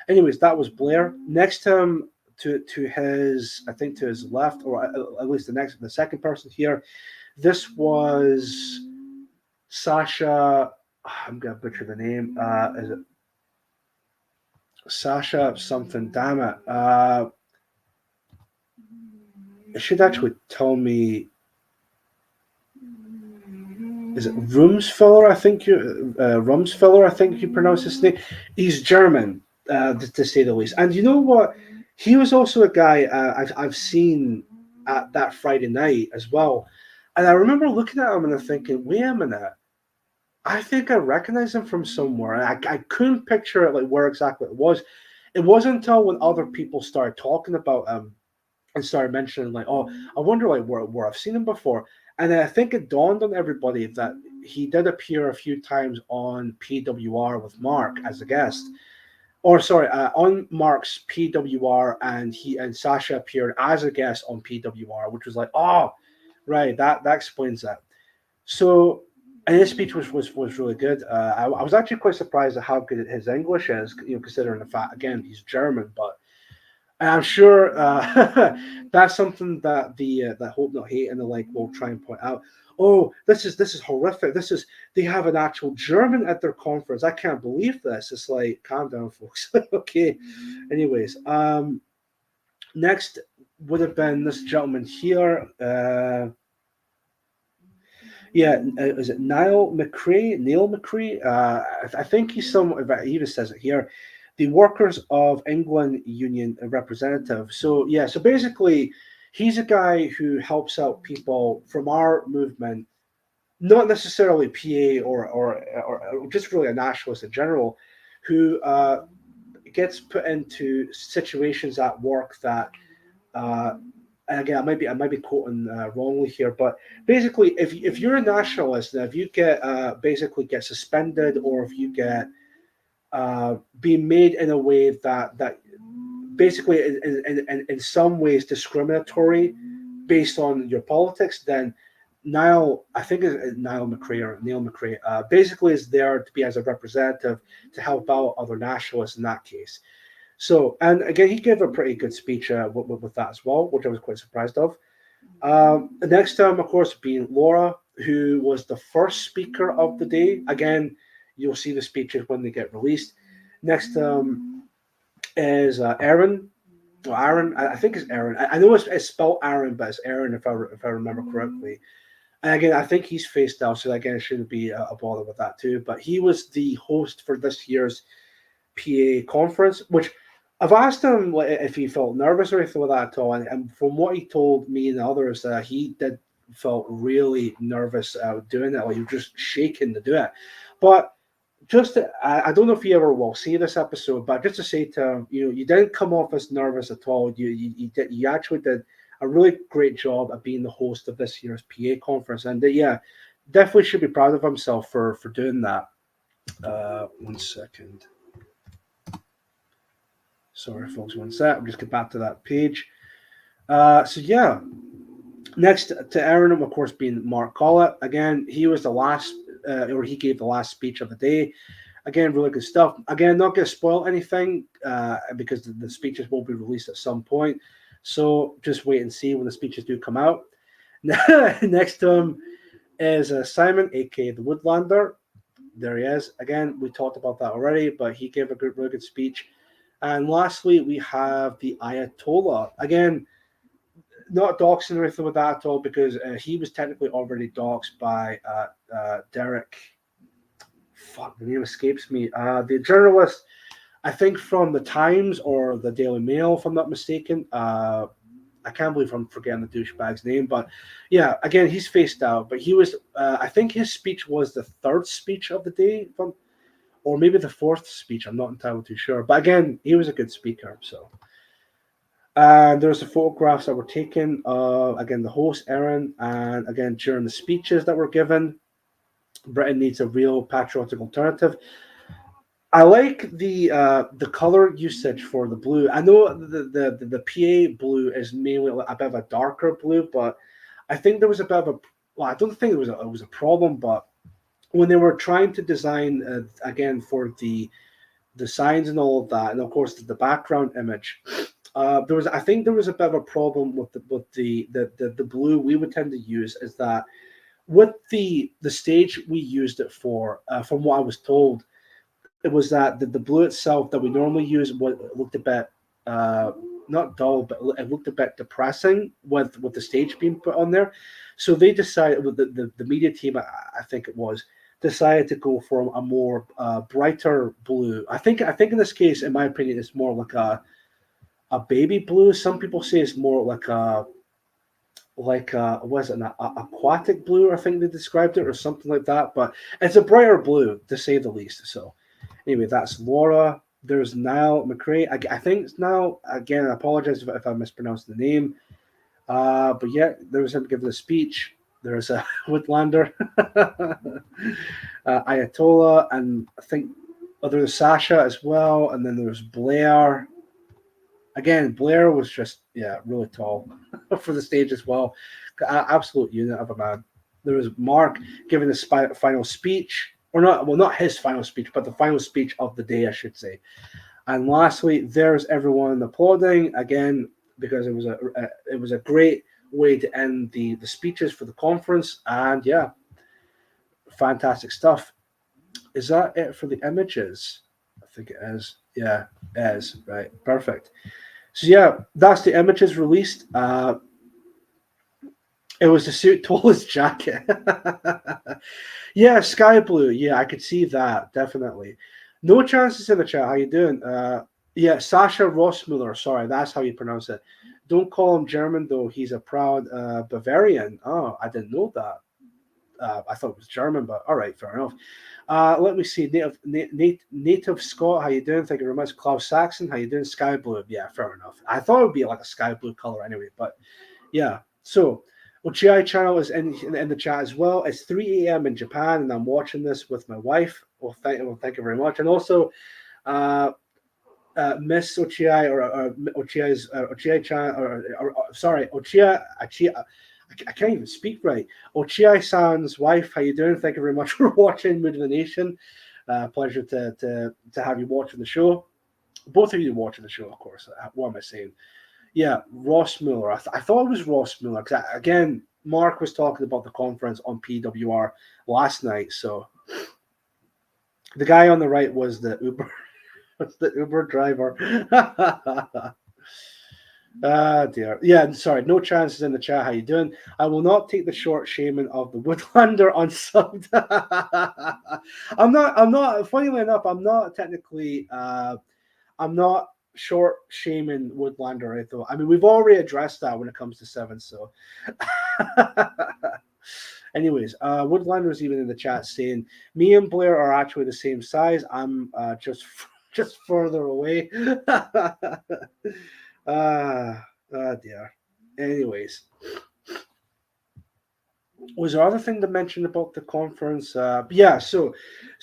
S7: anyways, that was Blair. Next to him, to his, I think to his left, or at least the second person here, this was Sasha. I'm gonna butcher the name. Is it Sasha something? Damn it! It should actually tell me. Is it Rumsfeller? I think you Rumsfeller. I think you pronounce his name. He's German, to say the least. And you know what? He was also a guy I've seen at that Friday night as well. And I remember looking at him and I'm thinking, wait a minute, I think I recognize him from somewhere. I couldn't picture it, like where exactly it was. It wasn't until when other people started talking about him and started mentioning, like, oh, I wonder like where I've seen him before. And I think it dawned on everybody that he did appear a few times on PWR with Mark as a guest. Or sorry, on Mark's PWR, and he and Sasha appeared as a guest on PWR, which was like, oh, right, that explains that. So, and his speech was really good. I was actually quite surprised at how good his English is, considering the fact, again, he's German. But I'm sure that's something that that Hope Not Hate and the like will try and point out. Oh, this is horrific. They have an actual German at their conference. I can't believe this. It's like, calm down, folks. Okay. Anyways, next would have been this gentleman here. Is it Neil McCrae? I think he's he even says it here. The Workers of England Union representative. So yeah, so basically, he's a guy who helps out people from our movement, not necessarily PA or just really a nationalist in general, who gets put into situations at work that, and again, I might be quoting wrongly here, but basically, if you're a nationalist, and if you get basically get suspended, or if you get being made in a way that basically in some ways discriminatory based on your politics, then Niall, I think it's Niall McRae or Neil McRae, basically is there to be as a representative to help out other nationalists in that case. So, and again, he gave a pretty good speech with that as well, which I was quite surprised of. The next time, of course, being Laura, who was the first speaker of the day. Again, you'll see the speeches when they get released. Next is Aaron. Well, Aaron, I think it's Aaron. I know it's spelled Aaron, but it's Aaron if I remember correctly. And again, I think he's faced out, so again, it shouldn't be a bother with that too. But he was the host for this year's PA conference, which I've asked him if he felt nervous or anything like that at all. And from what he told me and others, he felt really nervous doing it. Like he was just shaking to do it. But I don't know if you ever will see this episode, but just to say to him, you didn't come off as nervous at all. You actually did a really great job at being the host of this year's PA conference, and definitely should be proud of himself for doing that. 1 second. Sorry, folks, 1 sec. I'll just get back to that page. Next to Aaron, of course, being Mark Collett. Again, he was the last, or he gave the last speech of the day. Again, really good stuff. Again, not going to spoil anything because the speeches will be released at some point. So just wait and see when the speeches do come out. Next to him is Simon, aka the Woodlander. There he is. Again, we talked about that already, but he gave a really good speech. And lastly, we have the Ayatollah. Again, not doxing or anything with that at all, because he was technically already doxed by Derek. Fuck, the name escapes me. The journalist, I think from the Times or the Daily Mail, if I'm not mistaken. I can't believe I'm forgetting the douchebag's name, but yeah, again, he's faced out. But he was, I think his speech was the third speech of the day, or maybe the fourth speech. I'm not entirely too sure. But again, he was a good speaker. So, and there's the photographs that were taken of, again, the host, Aaron, and again, during the speeches that were given. Britain needs a real patriotic alternative. I like the color usage for the blue. I know the PA blue is mainly a bit of a darker blue, but I think there was a bit of I don't think it was a problem, but when they were trying to design for the signs and all of that, and of course the background image, I think there was a bit of a problem with the blue we would tend to use, is that with the stage we used it for, from what I was told, it was that the blue itself that we normally use looked a bit not dull, but it looked a bit depressing with the stage being put on there. So they decided, with the media team, I think it was, decided to go for a more brighter blue. I think in this case, in my opinion, it's more like a baby blue. Some people say it's more like was it an aquatic blue? I think they described it, or something like that. But it's a brighter blue, to say the least. So anyway, that's Laura. There's Niall McRae. I think it's Niall. Again, I apologize if I mispronounced the name. But yeah, there was him giving a speech. There's a Woodlander, Ayatollah, and I think there's Sasha as well. And then there's Blair. Again, Blair was just, really tall for the stage as well. Absolute unit of a man. There was Mark giving his final speech, or not his final speech, but the final speech of the day, I should say. And lastly, there's everyone applauding again, because it was a great way to end the speeches for the conference. And yeah, fantastic stuff. Is that it for the images? I think it is. Yeah, it is. Right, perfect. So yeah, that's the images released. It was the suit told his jacket. Yeah, sky blue. Yeah, I could see that, definitely. No chances in the chat. How you doing? Yeah, Sasha Rossmuller. Sorry, that's how you pronounce it. Don't call him German, though. He's a proud Bavarian. Oh, I didn't know that. I thought it was German, but all right, fair enough. Let me see. Native Scott, how you doing? Thank you very much. Klaus Saxon, how you doing? Sky blue. Yeah, fair enough. I thought it would be like a sky blue color anyway, but yeah. So Ochiai channel is in the chat as well. It's 3 a.m. in Japan, and I'm watching this with my wife. Well, thank you very much. And also, Miss Ochiai, or Ochiai's Ochiai channel, or sorry, Ochiai. I can't even speak right. Ochiai-san's wife, how you doing? Thank you very much for watching Mood of the Nation. Pleasure to have you watching the show. Both of you watching the show, of course. What am I saying? Yeah, Ross Mueller. I thought it was Ross Mueller because, again, Mark was talking about the conference on PWR last night. So the guy on the right was the Uber, the Uber driver. Ah, dear. Yeah, sorry. No chances in the chat. How you doing? I will not take the short shaming of the Woodlander unsubbed. I'm not. Funnily enough, I'm not technically. I'm not short shaming Woodlander. Right, though. I mean, we've already addressed that when it comes to Seven. So, anyways, Woodlander's even in the chat saying me and Blair are actually the same size. I'm just further away. Dear. Anyways, was there other thing to mention about the conference? Yeah, so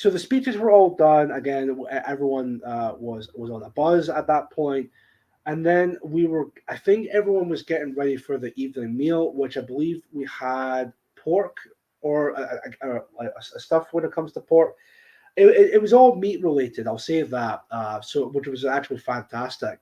S7: the speeches were all done. Again, everyone was on a buzz at that point, and then I think everyone was getting ready for the evening meal, which I believe we had pork or a stuff when it comes to pork. It was all meat related. I'll say that. Which was actually fantastic.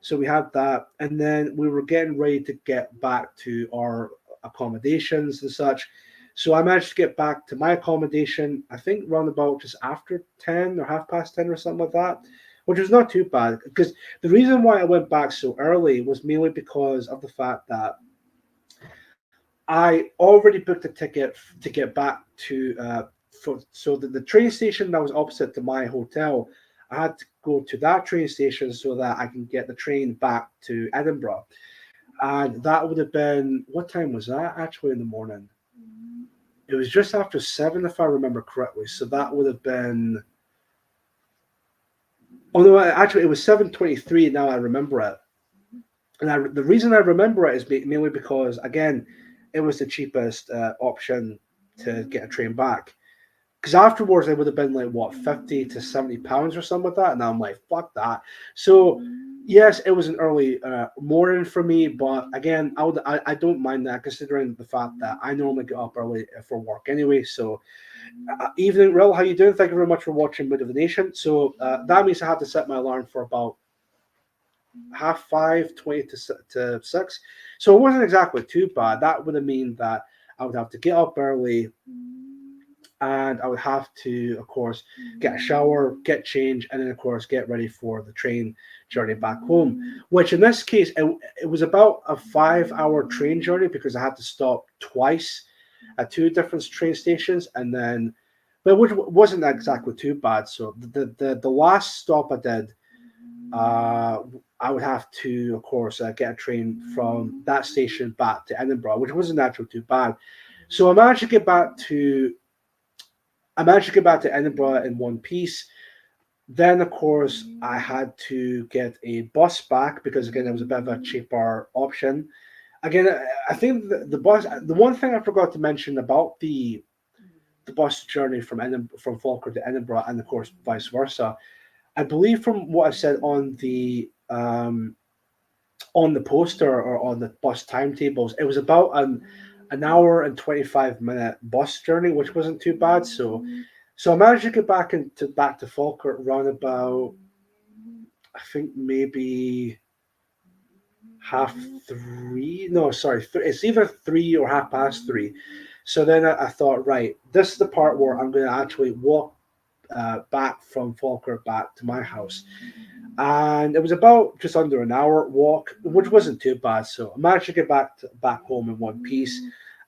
S7: So we had that, and then we were getting ready to get back to our accommodations and such. So I managed to get back to my accommodation, I think round about just after 10 or 10:30 or something like that, which was not too bad. Because the reason why I went back so early was mainly because of the fact that I already booked a ticket to get back to the train station that was opposite to my hotel. I had to go to that train station so that I can get the train back to Edinburgh. And that would have been, what time was that actually in the morning? It was just after 7, if I remember correctly. So that would have been, oh no, actually it was 7:23. Now I remember it. And the reason I remember it is mainly because, again, it was the cheapest option to get a train back. Because afterwards, it would have been like, what, 50 to 70 pounds or something like that. And I'm like, fuck that. So, yes, it was an early morning for me. But again, I don't mind that, considering the fact that I normally get up early for work anyway. So, evening, Ril, how you doing? Thank you very much for watching Mood of the Nation. So, that means I have to set my alarm for about 5:30, 20 to 6. So, it wasn't exactly too bad. That would have meant that I would have to get up early, and I would have to, of course, get a shower, get changed, and then, of course, get ready for the train journey back home, which in this case, it was about a 5-hour train journey because I had to stop twice at 2 different train stations, and then, but which wasn't exactly too bad. So the last stop I did, I would have to, of course, get a train from that station back to Edinburgh, which wasn't actually too bad. So I managed to get back to Edinburgh in one piece. Then, of course, I had to get a bus back because, again, it was a bit of a cheaper option. Again, I think the bus. The one thing I forgot to mention about the bus journey from Falkirk to Edinburgh, and of course, vice versa. I believe from what I said on the poster or on the bus timetables, it was about an hour and 25-minute bus journey, which wasn't too bad. So I managed to get back to Falkirk around about, I think maybe 3:30. No, sorry, it's either 3 or 3:30. So then I thought, right, this is the part where I'm going to actually walk back from Falkirk back to my house. And it was about just under an hour walk, which wasn't too bad. So I managed to get back home in one piece.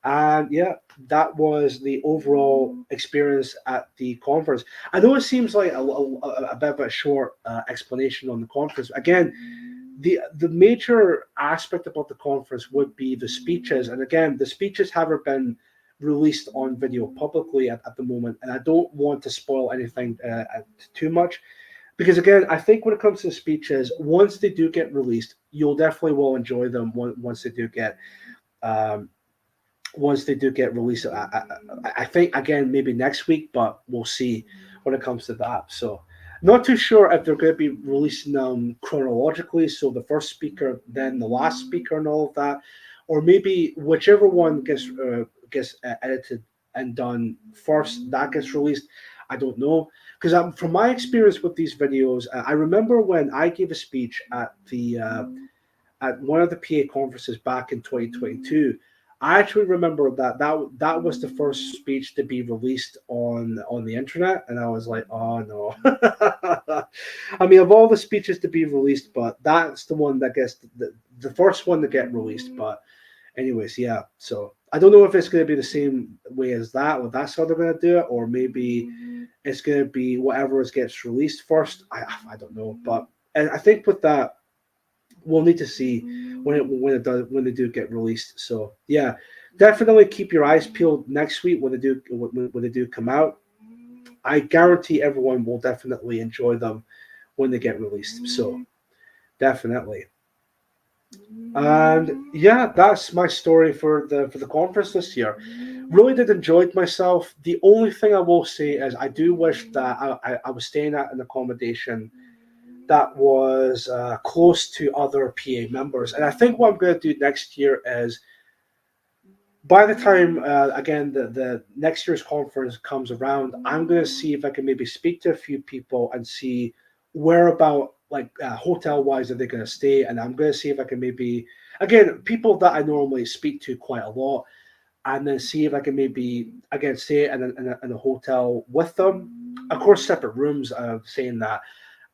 S7: And yeah, that was the overall experience at the conference. I know it seems like a bit of a short explanation on the conference. Again, the major aspect about the conference would be the speeches. And again, the speeches haven't been released on video publicly at the moment. And I don't want to spoil anything too much. Because again, I think when it comes to speeches, once they do get released, you'll definitely will enjoy them once they do get released. I think again maybe next week, but we'll see when it comes to that. So not too sure if they're going to be releasing them chronologically. So the first speaker, then the last speaker, and all of that, or maybe whichever one gets edited and done first, that gets released. I don't know, because from my experience with these videos, I remember when I gave a speech at the at one of the PA conferences back in 2022. I actually remember that was the first speech to be released on the internet, and I was like, oh no. I mean, of all the speeches to be released, but that's the one that gets the first one to get released. But anyways, yeah. So I don't know if it's going to be the same way as that, or that's how they're going to do it, or maybe it's going to be whatever gets released first. I don't know, but and I think with that, we'll need to see when they do get released. So yeah, definitely keep your eyes peeled next week when they do come out. I guarantee everyone will definitely enjoy them when they get released. So definitely. And yeah, that's my story for the conference this year. Really did enjoy it myself. The only thing I will say is I do wish that I was staying at an accommodation that was close to other PA members. And I think what I'm going to do next year is, by the time, again, the next year's conference comes around, I'm going to see if I can maybe speak to a few people and see where about, like, hotel-wise, are they going to stay. And I'm going to see if I can maybe, again, people that I normally speak to quite a lot, and then see if I can maybe, again, stay in a hotel with them. Of course, separate rooms, saying that.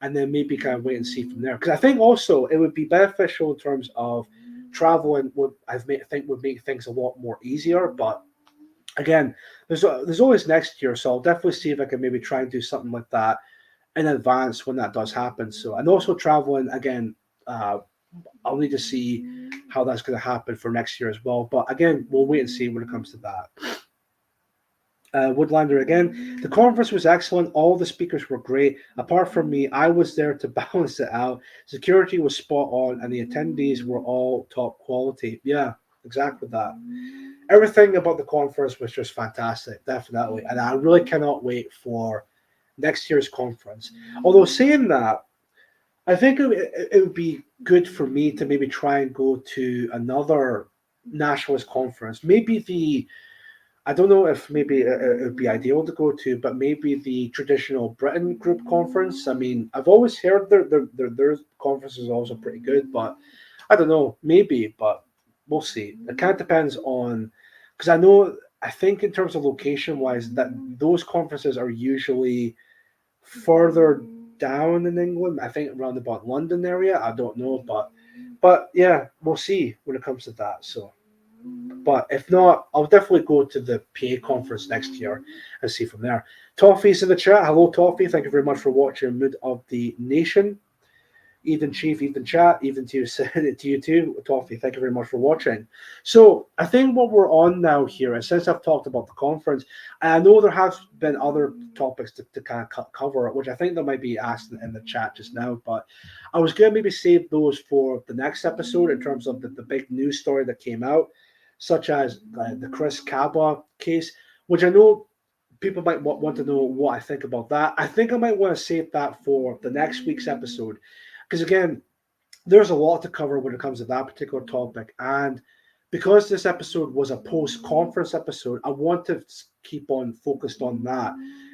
S7: And then maybe kind of wait and see from there. Because I think also it would be beneficial in terms of traveling. I think would make things a lot more easier. But again, there's always next year, so I'll definitely see if I can maybe try and do something like that in advance when that does happen. So, and also traveling again, I'll need to see how that's going to happen for next year as well. But again, we'll wait and see when it comes to that. Woodlander again. The conference was excellent. All the speakers were great. Apart from me, I was there to balance it out. Security was spot on, and the attendees were all top quality. Yeah, exactly that. Everything about the conference was just fantastic, definitely. And I really cannot wait for next year's conference. Although saying that, I think it would be good for me to maybe try and go to another nationalist conference. Maybe I don't know if maybe it would be ideal to go to, but maybe the Traditional Britain Group Conference. I mean, I've always heard their conference is also pretty good, but I don't know, maybe, but we'll see. It kind of depends on, because I think in terms of location-wise, that those conferences are usually further down in England. I think around about London area. I don't know, but yeah, we'll see when it comes to that. So. But if not, I'll definitely go to the PA conference next year and see from there. Toffee's in the chat. Hello, Toffee. Thank you very much for watching Mood of the Nation. Even Chief, even chat, even to you too, Toffee. Thank you very much for watching. So I think what we're on now here, and since I've talked about the conference, I know there have been other topics to kind of cover, which I think that might be asked in the chat just now, but I was going to maybe save those for the next episode in terms of the big news story that came out, such as the Chris Kaba case, which I know people might want to know what I think about that. I think I might want to save that for the next week's episode, because again, there's a lot to cover when it comes to that particular topic. And because this episode was a post-conference episode, I want to keep on focused on that.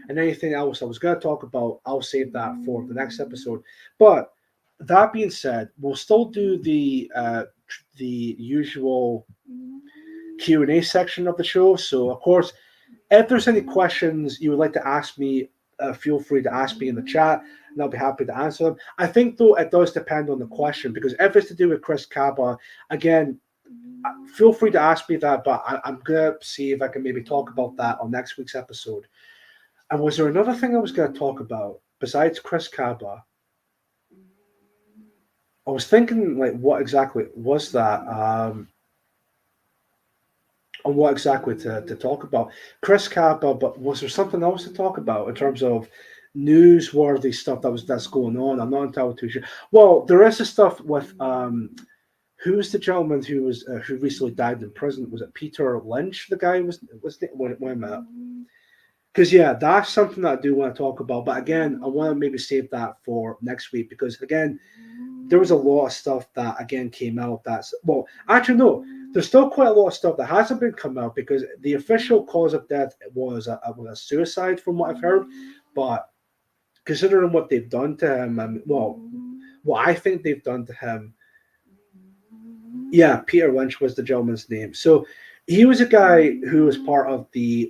S7: And anything else I was going to talk about, I'll save that for the next episode. But that being said, we'll still do the usual Q&A section of the show. So, of course, if there's any questions you would like to ask me, feel free to ask me in the chat, and I'll be happy to answer them. I think, though, it does depend on the question, because if it's to do with Chris Kaba, again, feel free to ask me that, but I'm going to see if I can maybe talk about that on next week's episode. And was there another thing I was going to talk about besides Chris Kaba? I was thinking, like, what exactly was that? And what exactly to talk about? Chris Kaba, but was there something else to talk about in terms of newsworthy stuff that's going on? I'm not entirely too sure. Well, there is the stuff with who's the gentleman who recently died in prison? Was it Peter Lynch? The guy was wait a minute. Because yeah, that's something that I do want to talk about. But again, I want to maybe save that for next week, because again, there was a lot of stuff that again came out. Actually no. there's still quite a lot of stuff that hasn't been come out because the official cause of death was a suicide, from what I've heard. But considering what they've done to him, what I think they've done to him, yeah, Peter Lynch was the gentleman's name. So he was a guy who was part of the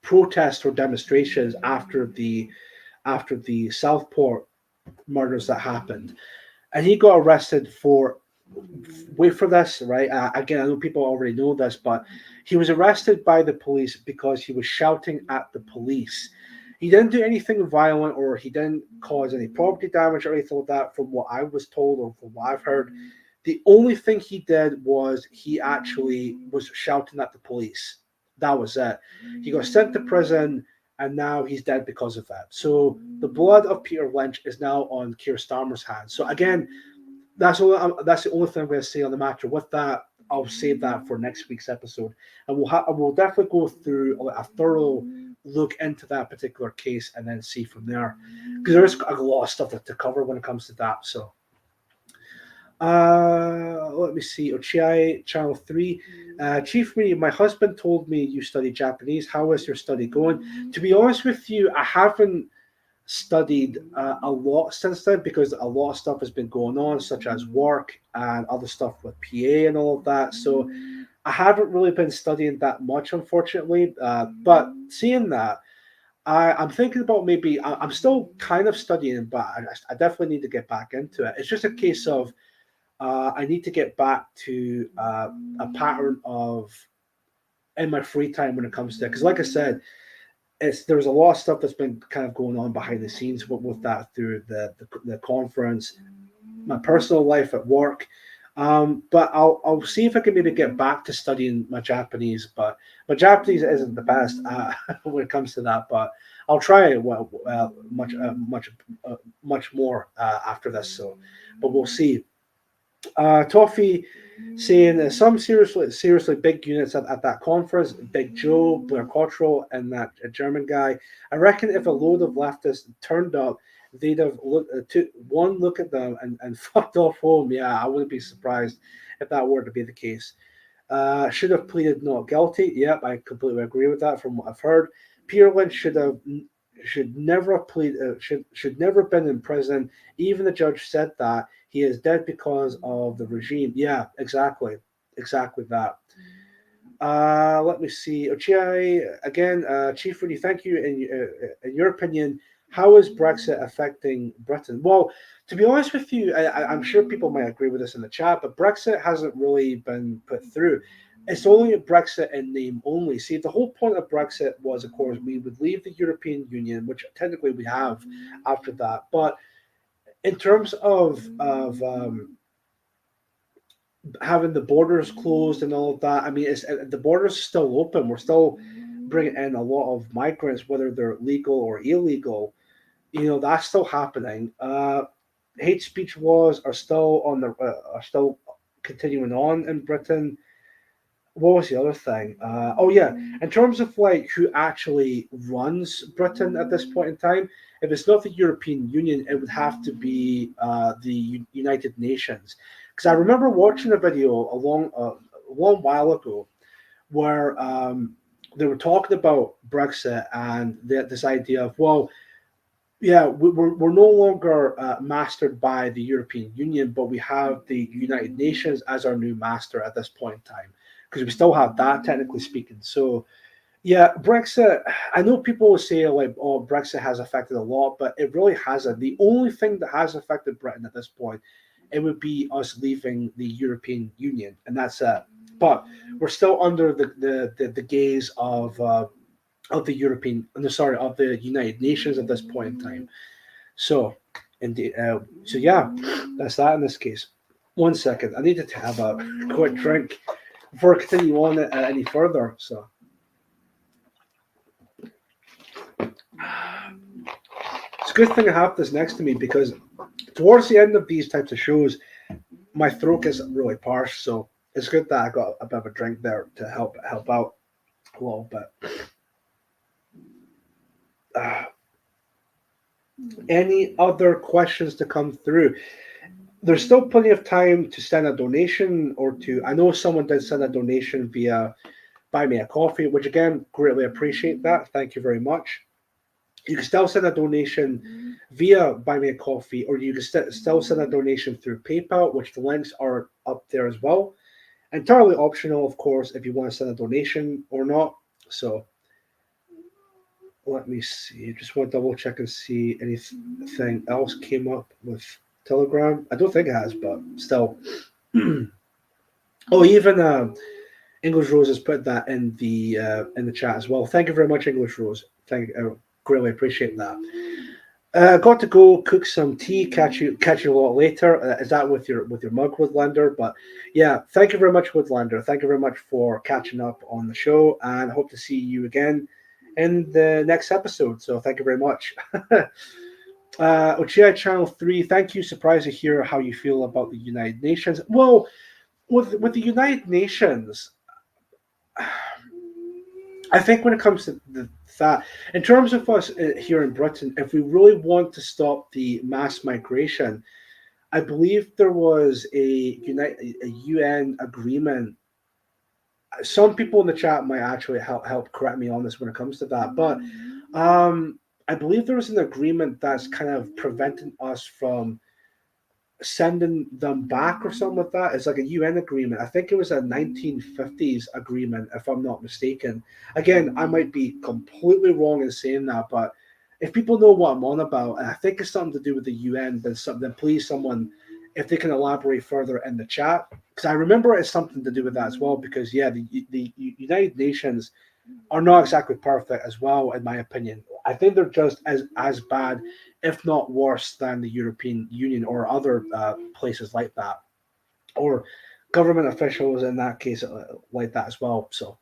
S7: protests or demonstrations after the Southport murders that happened, and he got arrested for. Wait for this, right? Again, I know people already know this, but he was arrested by the police because he was shouting at the police. He didn't do anything violent, or he didn't cause any property damage or anything like that, from what I was told or from what I've heard. The only thing he did was he actually was shouting at the police. That was it. He got sent to prison, and now he's dead because of that. So the blood of Peter Lynch is now on Keir Starmer's hands. So again, that's the only thing I'm going to say on the matter. With that, I'll save that for next week's episode, and we'll definitely go through a thorough look into that particular case and then see from there, because there is a lot of stuff to cover when it comes to that. So, let me see. Ochiai Channel 3, Chief Media. My husband told me you study Japanese. How is your study going? To be honest with you, I haven't studied a lot since then, because a lot of stuff has been going on, such as work and other stuff with PA and all of that. So I haven't really been studying that much, unfortunately. But seeing that, I'm thinking about maybe I'm still kind of studying, but I definitely need to get back into it. It's just a case of I need to get back to a pattern of in my free time when it comes to it. Because, like I said, there's a lot of stuff that's been kind of going on behind the scenes with that through the conference, my personal life at work. But I'll see if I can maybe get back to studying my Japanese. But my Japanese isn't the best when it comes to that. But I'll try much more after this. So, but we'll see. Toffee saying some seriously big units at that conference. Big Joe, Blair Cottrell, and that German guy. I reckon if a load of leftists turned up, they'd have took one look at them and fucked off home. Yeah, I wouldn't be surprised if that were to be the case. Should have pleaded not guilty. Yep, I completely agree with that from what I've heard. Peter Lynch should never have pleaded, should never have been in prison. Even the judge said that he is dead because of the regime. Yeah, exactly that. Let me see. Ochiai again, Chief Rudy, thank you. In your opinion, how is Brexit affecting Britain? Well, to be honest with you, I'm sure people might agree with this in the chat, but Brexit hasn't really been put through. It's only a Brexit in name only. See, the whole point of Brexit was, of course, we would leave the European Union, which technically we have after that. But in terms of having the borders closed and all of that, I mean, the borders are still open. We're still bringing in a lot of migrants, whether they're legal or illegal. You know, that's still happening. Hate speech laws are still are still continuing on in Britain. What was the other thing? In terms of like who actually runs Britain at this point in time, if it's not the European Union, it would have to be the United Nations. Because I remember watching a video a long while ago where they were talking about Brexit and this idea of, well, yeah, we're no longer mastered by the European Union, but we have the United Nations as our new master at this point in time, because we still have that, technically speaking. So, yeah, Brexit, I know people will say, like, oh, Brexit has affected a lot, but it really hasn't. The only thing that has affected Britain at this point, it would be us leaving the European Union, and that's it. But we're still under the gaze of the of the United Nations at this point in time. So, indeed, so yeah, that's that in this case. 1 second, I need to have a quick drink before I continue on any further. So, it's a good thing I have this next to me, because towards the end of these types of shows, my throat gets really parched. So it's good that I got a bit of a drink there to help out a little bit. Any other questions to come through? there's still plenty of time to send a donation or to. I know someone did send a donation via Buy Me a Coffee, which again, greatly appreciate that. Thank you very much. You can still send a donation via Buy Me a Coffee, or you can still send a donation through PayPal, which the links are up there as well. Entirely optional, of course, if you want to send a donation or not. So let me see. Just want to double check and see anything else came up with Telegram. I don't think it has, but still. Oh, even English Rose has put that in the chat as well. Thank you very much, English Rose. Greatly appreciate that. Got to go cook some tea. Catch you a lot later. Is that with your mug, Woodlander? But yeah, thank you very much, Woodlander. Thank you very much for catching up on the show, and hope to see you again in the next episode. So thank you very much. Uchiha Channel 3, thank you. Surprised to hear how you feel about the United Nations. Well, with the United Nations, I think when it comes to that, in terms of us here in Britain, if we really want to stop the mass migration, I believe there was a UN agreement. Some people in the chat might actually help correct me on this when it comes to that, but I believe there was an agreement that's kind of preventing us from sending them back or something like that. It's like a UN agreement. I think it was a 1950s agreement, if I'm not mistaken. Again, I might be completely wrong in saying that, but if people know what I'm on about, and I think it's something to do with the UN, then please someone, if they can elaborate further in the chat, because I remember it's something to do with that as well. Because yeah, the United Nations are not exactly perfect as well, in my opinion. I think they're just as bad, if not worse, than the European Union or other places like that, or government officials in that case like that as well. So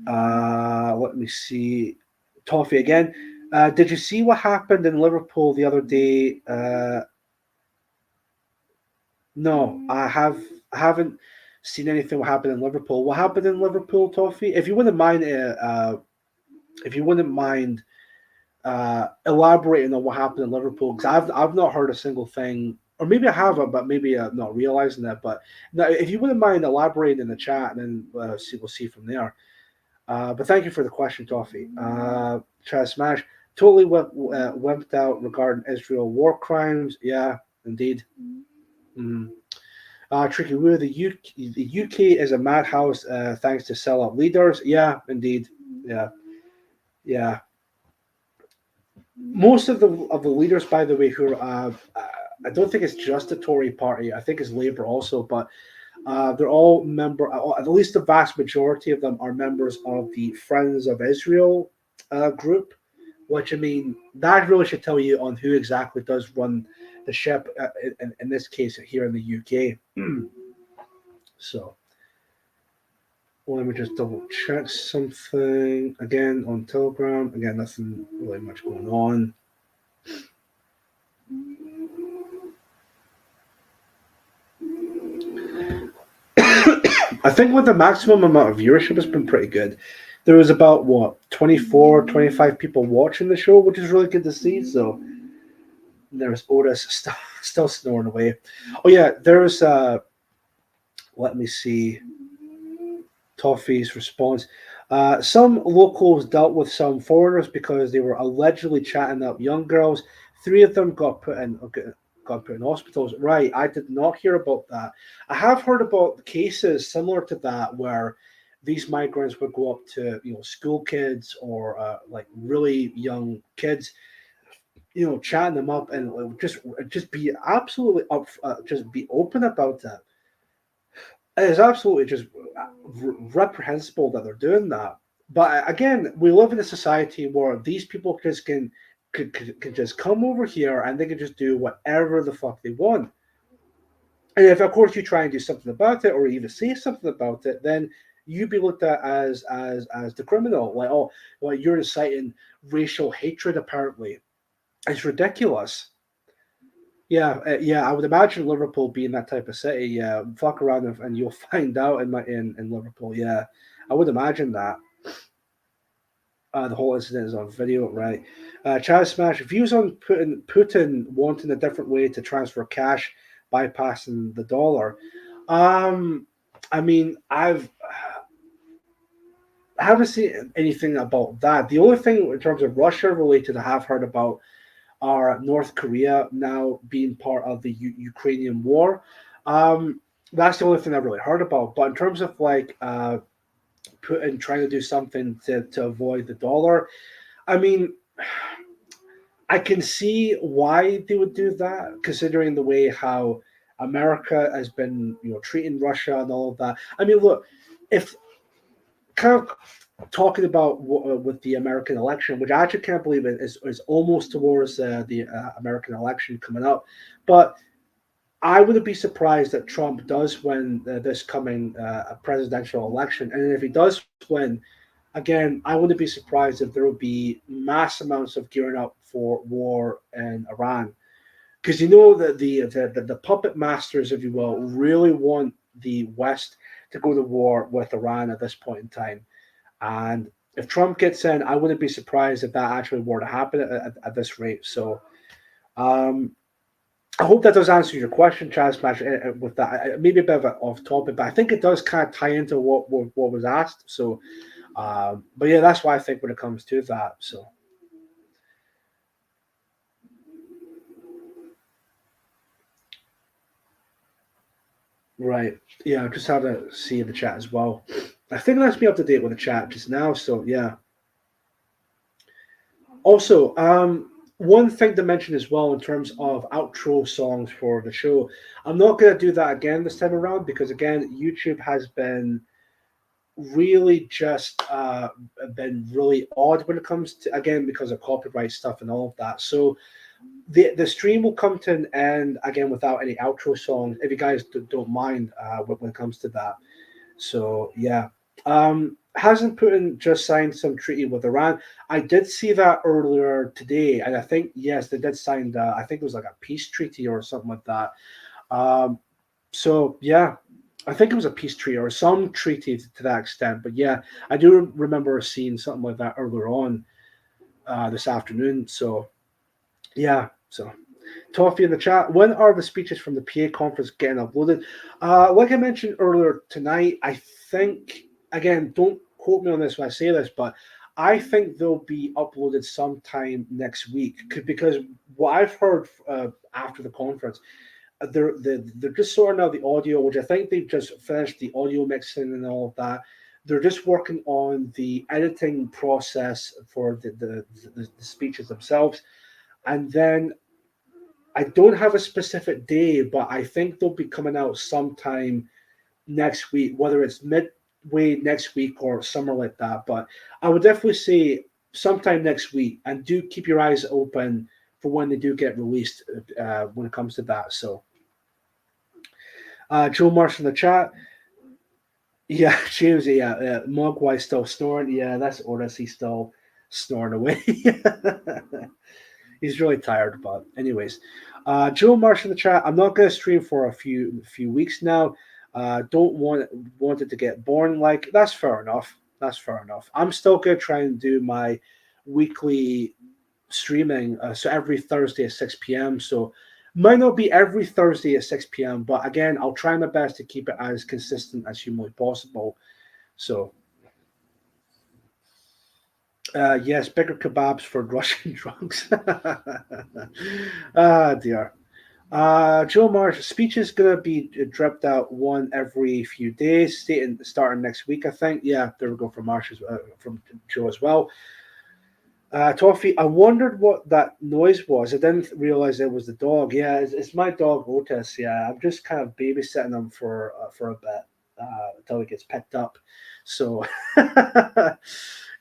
S7: let me see. Toffee again. Did you see what happened in Liverpool the other day? No, I haven't seen anything what happened in Liverpool. What happened in Liverpool, Toffee? If you wouldn't mind, elaborating on what happened in Liverpool, because I've not heard a single thing, or maybe I have, but maybe not realizing that. But now, if you wouldn't mind elaborating in the chat, and then we'll see from there. But thank you for the question, Toffee. Try to smash. Totally wimped out regarding Israel war crimes. Yeah, indeed. Tricky Woo, the UK is a madhouse thanks to sellout leaders. Yeah, indeed. Yeah. Most of the leaders, by the way, who are I don't think it's just the Tory party. I think it's Labour also, but they're all at least the vast majority of them are members of the Friends of Israel group, which, I mean, that really should tell you on who exactly does run the ship, in this case here in the UK. So let me just double check something again on Telegram. Again, nothing really much going on. I think with the maximum amount of viewership has been pretty good. There was about 24, 25 people watching the show, which is really good to see. So there's Otis still snoring away. Oh yeah, there's let me see Toffee's response. Some locals dealt with some foreigners because they were allegedly chatting up young girls. 3 of them got put in hospitals. Right, I did not hear about that. I have heard about cases similar to that where these migrants would go up to school kids or like really young kids, chatting them up, and just be absolutely just be open about that. It is absolutely just reprehensible that they're doing that. But again, we live in a society where these people just can just come over here and they can just do whatever the fuck they want. And if, of course, you try and do something about it or even say something about it, then you'd be looked at as the criminal. Like, oh, well, you're inciting racial hatred, apparently. It's ridiculous. Yeah, I would imagine Liverpool being that type of city. Yeah, fuck around and you'll find out in Liverpool. Yeah, I would imagine that. The whole incident is on video, right? Chad Smash, views on Putin wanting a different way to transfer cash bypassing the dollar. I mean, I haven't seen anything about that. The only thing in terms of Russia related I have heard about are North Korea now being part of the Ukrainian war. That's the only thing I've really heard about. But in terms of like Putin trying to do something to avoid the dollar, I mean, I can see why they would do that, considering the way how America has been, treating Russia and all of that. I mean, look, if kind of talking about with the American election, which I actually can't believe it is almost towards the American election coming up, but I wouldn't be surprised that Trump does win this coming presidential election, and if he does win, again, I wouldn't be surprised if there will be mass amounts of gearing up for war in Iran, because that the puppet masters, if you will, really want the West to go to war with Iran at this point in time. And if Trump gets in, I wouldn't be surprised if that actually were to happen at this rate. So I hope that does answer your question, Chaz Smash, with that. Maybe a bit of an off topic, but I think it does kind of tie into what was asked. So, but yeah, that's why I think when it comes to that. So. Right. Yeah, I just had to see the chat as well. I think that's me up to date with the chat just now. So yeah. Also, one thing to mention as well in terms of outro songs for the show, I'm not going to do that again this time around because again, YouTube has been really just been really odd when it comes to, again, because of copyright stuff and all of that. So the stream will come to an end again without any outro songs, if you guys don't mind when it comes to that. So yeah. Hasn't Putin just signed some treaty with Iran? I did see that earlier today, and I think yes, they did sign. I think it was like a peace treaty or something like that. So yeah, I think it was a peace treaty or some treaty to that extent. But yeah, I do remember seeing something like that earlier on this afternoon. So yeah, so. Toffee in the chat. When are the speeches from the PA conference getting uploaded? Like I mentioned earlier tonight, I think, again, don't quote me on this when I say this, but I think they'll be uploaded sometime next week because what I've heard after the conference, they're just sorting out the audio, which I think they've just finished the audio mixing and all of that. They're just working on the editing process for the speeches themselves. And then I don't have a specific day, but I think they'll be coming out sometime next week, whether it's midway next week or somewhere like that. But I would definitely say sometime next week, and do keep your eyes open for when they do get released when it comes to that. So, Joe Marsh in the chat. Yeah, James, yeah, Mogwai still snoring. Yeah, that's Otis. He's still snoring away. He's really tired, but anyways, Joe Marsh in the chat. I'm not going to stream for a few weeks now. Don't want it to get boring. Like that's fair enough. That's fair enough. I'm still going to try and do my weekly streaming. So every Thursday at 6 p.m. So might not be every Thursday at 6 p.m. But again, I'll try my best to keep it as consistent as humanly possible. So. Yes, bigger kebabs for Russian drunks. Ah, dear. Joe Marsh, speech is going to be dripped out one every few days, starting next week, I think. Yeah, there we go from Marsh, from Joe as well. Toffee, I wondered what that noise was. I didn't realize it was the dog. Yeah, it's my dog Otis. Yeah, I'm just kind of babysitting him for a bit until he gets picked up. So,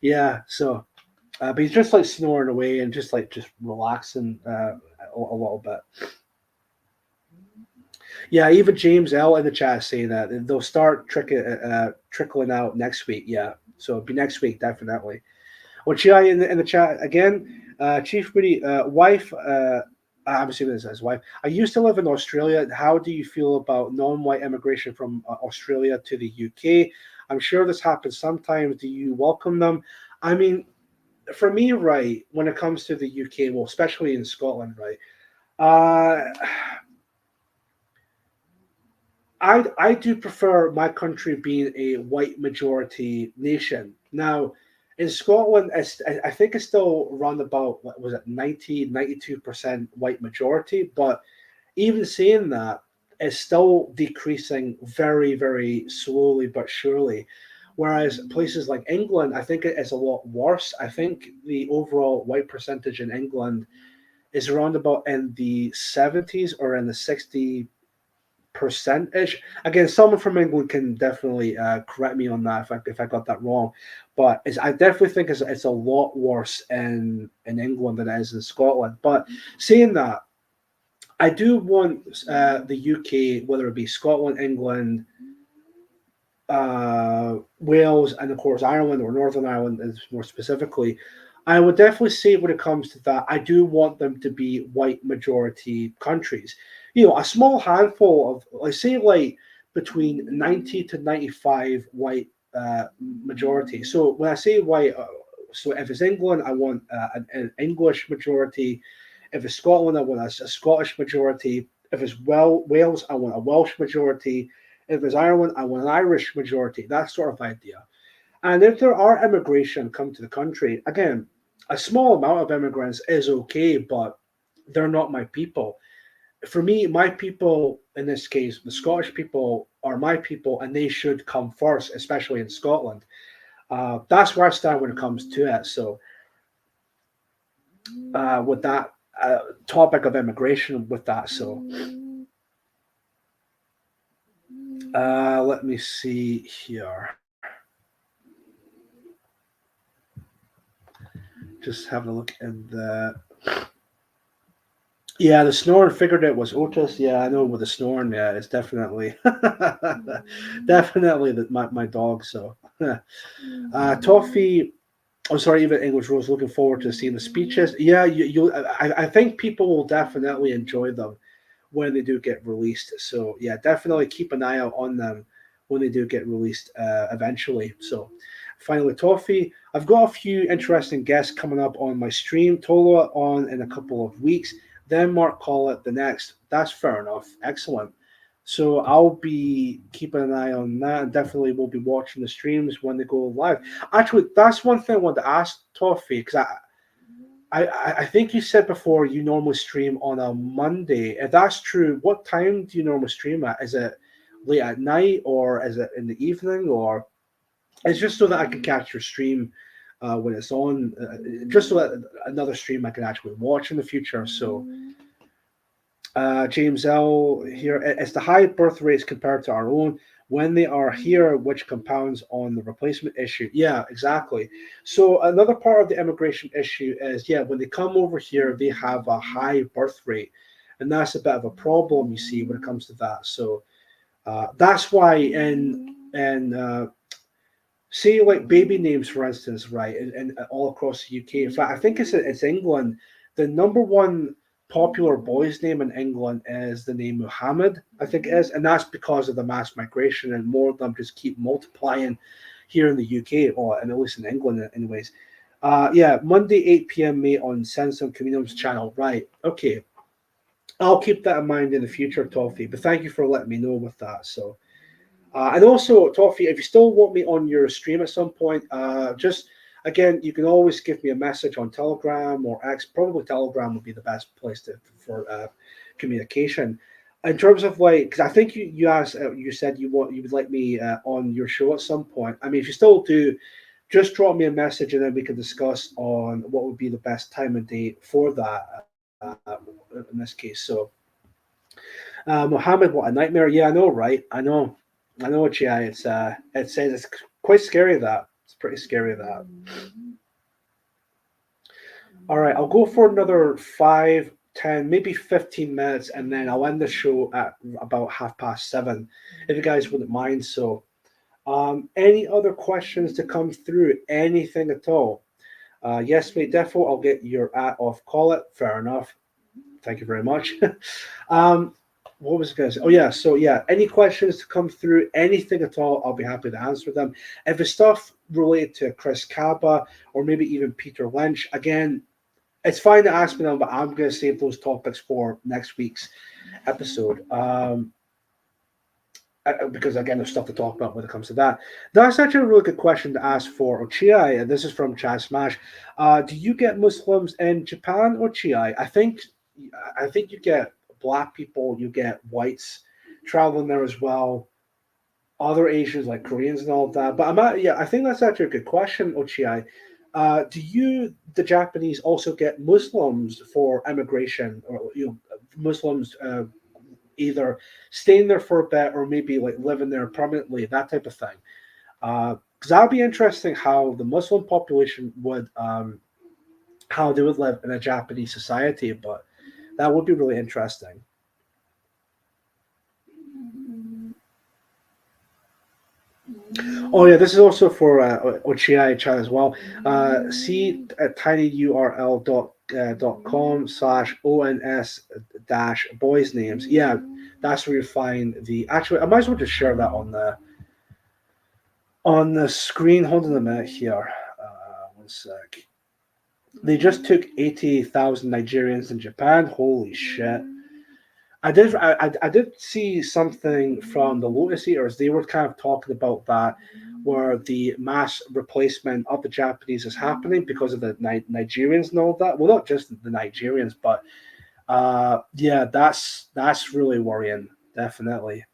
S7: yeah. So, but he's just like snoring away and just relaxing a little bit. Yeah, even James L in the chat is saying that they'll start trickling out next week. Yeah, so it'll be next week definitely. Well, Chi in the chat again. Chief Moody, wife. I'm assuming this is wife. I used to live in Australia. How do you feel about non-white immigration from Australia to the UK? I'm sure this happens sometimes. Do you welcome them? I mean, for me, right, when it comes to the UK, well, especially in Scotland, right, I do prefer my country being a white majority nation. Now, in Scotland, I think it's still around about, what was it, 92% white majority. But even saying that, it's still decreasing very, very slowly but surely. Whereas places like England, I think it is a lot worse. I think the overall white percentage in England is around about in the 70s or in the 60 percentage. Again, someone from England can definitely correct me on that if I got that wrong. But I definitely think it's a lot worse in England than it is in Scotland. But saying that, I do want the UK, whether it be Scotland, England, Wales, and of course Ireland, or Northern Ireland is more specifically, I would definitely say when it comes to that, I do want them to be white majority countries. You know, a small handful of, like, say, like between 90 to 95 white majority. So when I say white, so if it's England, I want an English majority. If it's Scotland, I want a Scottish majority. If it's Wales, I want a Welsh majority. If it's Ireland, I want an Irish majority. That sort of idea. And if there are immigration come to the country, again, a small amount of immigrants is okay, but they're not my people. For me, my people, in this case, the Scottish people, are my people, and they should come first, especially in Scotland. That's where I stand when it comes to it. So, with that topic of immigration, with that, so let me see here. Just having a look at the. Yeah, the snoring, figured it was Otis. Yeah, I know with the snoring. Yeah, it's definitely, definitely my dog. So, Toffee. I'm sorry, even English Rose. Looking forward to seeing the speeches. Yeah, I think people will definitely enjoy them when they do get released. So yeah, definitely keep an eye out on them when they do get released eventually. So finally, Toffee. I've got a few interesting guests coming up on my stream. Tola on in a couple of weeks. Then Mark Collett the next. That's fair enough. Excellent. So I'll be keeping an eye on that, and definitely will be watching the streams when they go live. Actually, that's one thing I wanted to ask Toffee, because I think you said before you normally stream on a Monday. If that's true, what time do you normally stream at? Is it late at night, or is it in the evening, or it's just so that I can catch your stream when it's on, just so that another stream I can actually watch in the future. So, James L here, it's the high birth rates compared to our own when they are here, which compounds on the replacement issue. Yeah, exactly. So another part of the immigration issue is, yeah, when they come over here, they have a high birth rate, and that's a bit of a problem, you see, when it comes to that. So that's why in say like baby names, for instance, right, and all across the UK. In fact, I think it's England. The number one popular boy's name in England is the name Muhammad, I think it is, and that's because of the mass migration, and more of them just keep multiplying here in the UK, or and at least in England, anyways. Yeah, Monday 8 p.m. mate on Sensum Communum's channel. Right, okay. I'll keep that in mind in the future, Toffee. But thank you for letting me know with that. So. And also, Toffee, if you still want me on your stream at some point, just again, you can always give me a message on Telegram or X. Probably Telegram would be the best place for communication. In terms of like, because I think you asked, you said you would like me on your show at some point. I mean, if you still do, just drop me a message and then we can discuss on what would be the best time and date for that. In this case, so Mohammed, what a nightmare! Yeah, I know, right? I know. Yeah, it says it's quite scary. That it's pretty scary. That. All right, I'll go for another 5, 10, maybe 15 minutes, and then I'll end the show at about 7:30, if you guys wouldn't mind. So, any other questions to come through? Anything at all? Yes, mate, defo. I'll get your off. Call it. Fair enough. Thank you very much. What was I going to say? Oh, yeah. So, yeah, any questions to come through, anything at all, I'll be happy to answer them. If it's stuff related to Chris Kaba or maybe even Peter Lynch, again, it's fine to ask me them, but I'm going to save those topics for next week's episode. because again, there's stuff to talk about when it comes to that. That's actually a really good question to ask for Ochiai, and this is from Chad Smash. Do you get Muslims in Japan, Ochiai? I think you get black people, you get whites traveling there as well, other Asians like Koreans and all of that. But I think that's actually a good question, Ochiai. Do the Japanese, also get Muslims for immigration, or Muslims either staying there for a bit or maybe like living there permanently, that type of thing? Because that would be interesting how the Muslim population would how they would live in a Japanese society, but that would be really interesting. Oh yeah, this is also for Ochiai chat as well. See at tinyurl.com/ons dash boys names. Yeah, that's where you find the. Actually, I might as well just share that on the screen. Hold on a minute here. One sec. They just took 80,000 Nigerians in Japan. Holy shit. I did see something from the Lotus Eaters. They were kind of talking about that, where the mass replacement of the Japanese is happening because of the Nigerians and all that. Well, not just the Nigerians, but yeah, that's really worrying, definitely.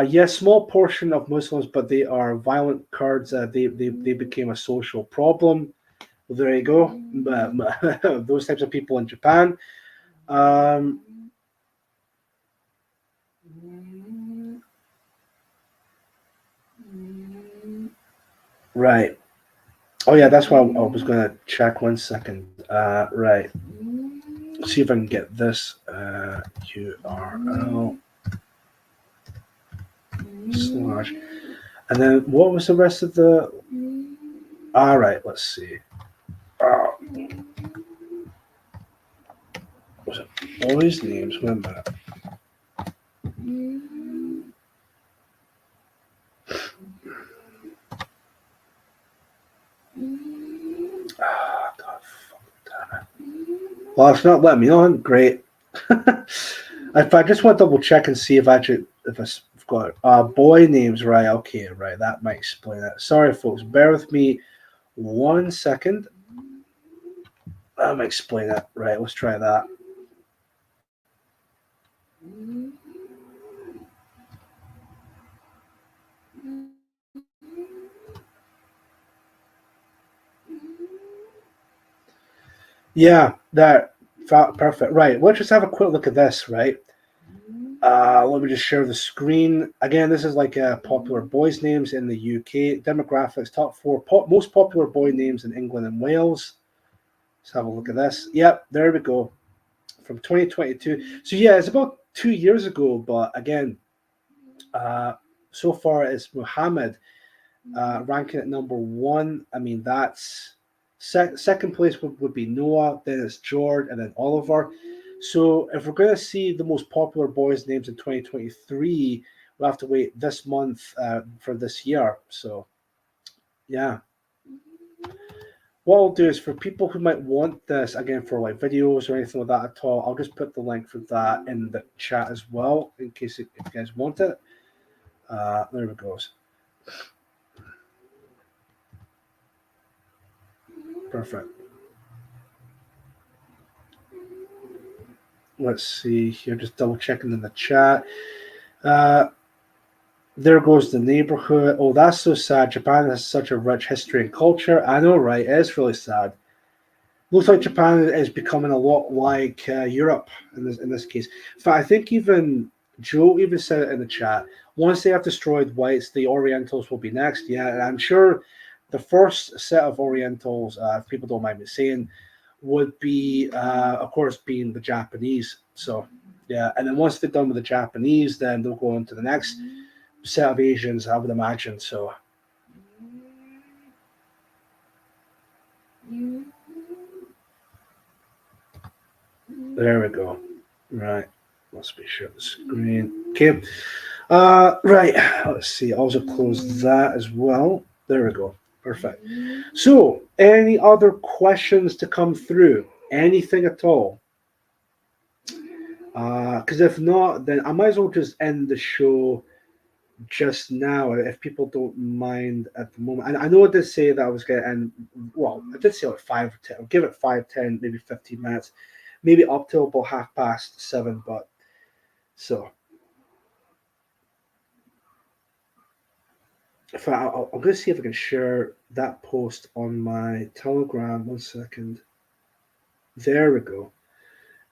S7: Yes, small portion of Muslims, but they are violent Kurds. They became a social problem. Well, there you go. Those types of people in Japan. Right. Oh yeah, that's why I was gonna check 1 second. Right. See if I can get this URL slash, and then what was the rest of the? All right, let's see. Was it boys' names? Wait a minute. God, damn it. Well, it's not letting me on. Great. If I just want to double check and see if I've got boy names right. Okay, right. That might explain it. Sorry, folks. Bear with me 1 second. That might explain it. Right. Let's try that. Yeah, that perfect. Right. Let's just have a quick look at this, right? Let me just share the screen. Again, this is like popular boys' names in the UK. Demographics, top 4 most popular boy names in England and Wales. Let's have a look at this. Yep, there we go. From 2022. So yeah, it's about 2 years ago, but again, so far it's Muhammad ranking at number 1. I mean, that's second place would be Noah, then it's George, and then Oliver. So if we're going to see the most popular boys' names in 2023, we'll have to wait this month for this year. So, yeah. What I'll do is, for people who might want this, again, for like videos or anything like that at all, I'll just put the link for that in the chat as well, in case if you guys want it. There it goes. Perfect. Let's see here, just double checking in the chat. There goes the neighborhood. Oh, that's so sad. Japan has such a rich history and culture. I know, right? It's really sad. Looks like Japan is becoming a lot like Europe in this case. In fact, I think even Joe even said it in the chat. Once they have destroyed whites, the Orientals will be next. Yeah, and I'm sure the first set of Orientals, if people don't mind me saying, would be, of course, being the Japanese. So, yeah. And then once they're done with the Japanese, then they'll go on to the next set of Asians, I would imagine. So, there we go. Right. Let's be sure the screen. Okay. Right. Let's see. I'll also close that as well. There we go. Perfect. So, any other questions to come through? Anything at all? Because if not, then I might as well just end the show just now if people don't mind at the moment. And I know I did say that I was going to end, well, I did say like 5 or 10, I'll give it 5, 10, maybe 15 minutes, maybe up till about 7:30, but so. If I'm going to see if I can share that post on my Telegram. 1 second. There we go.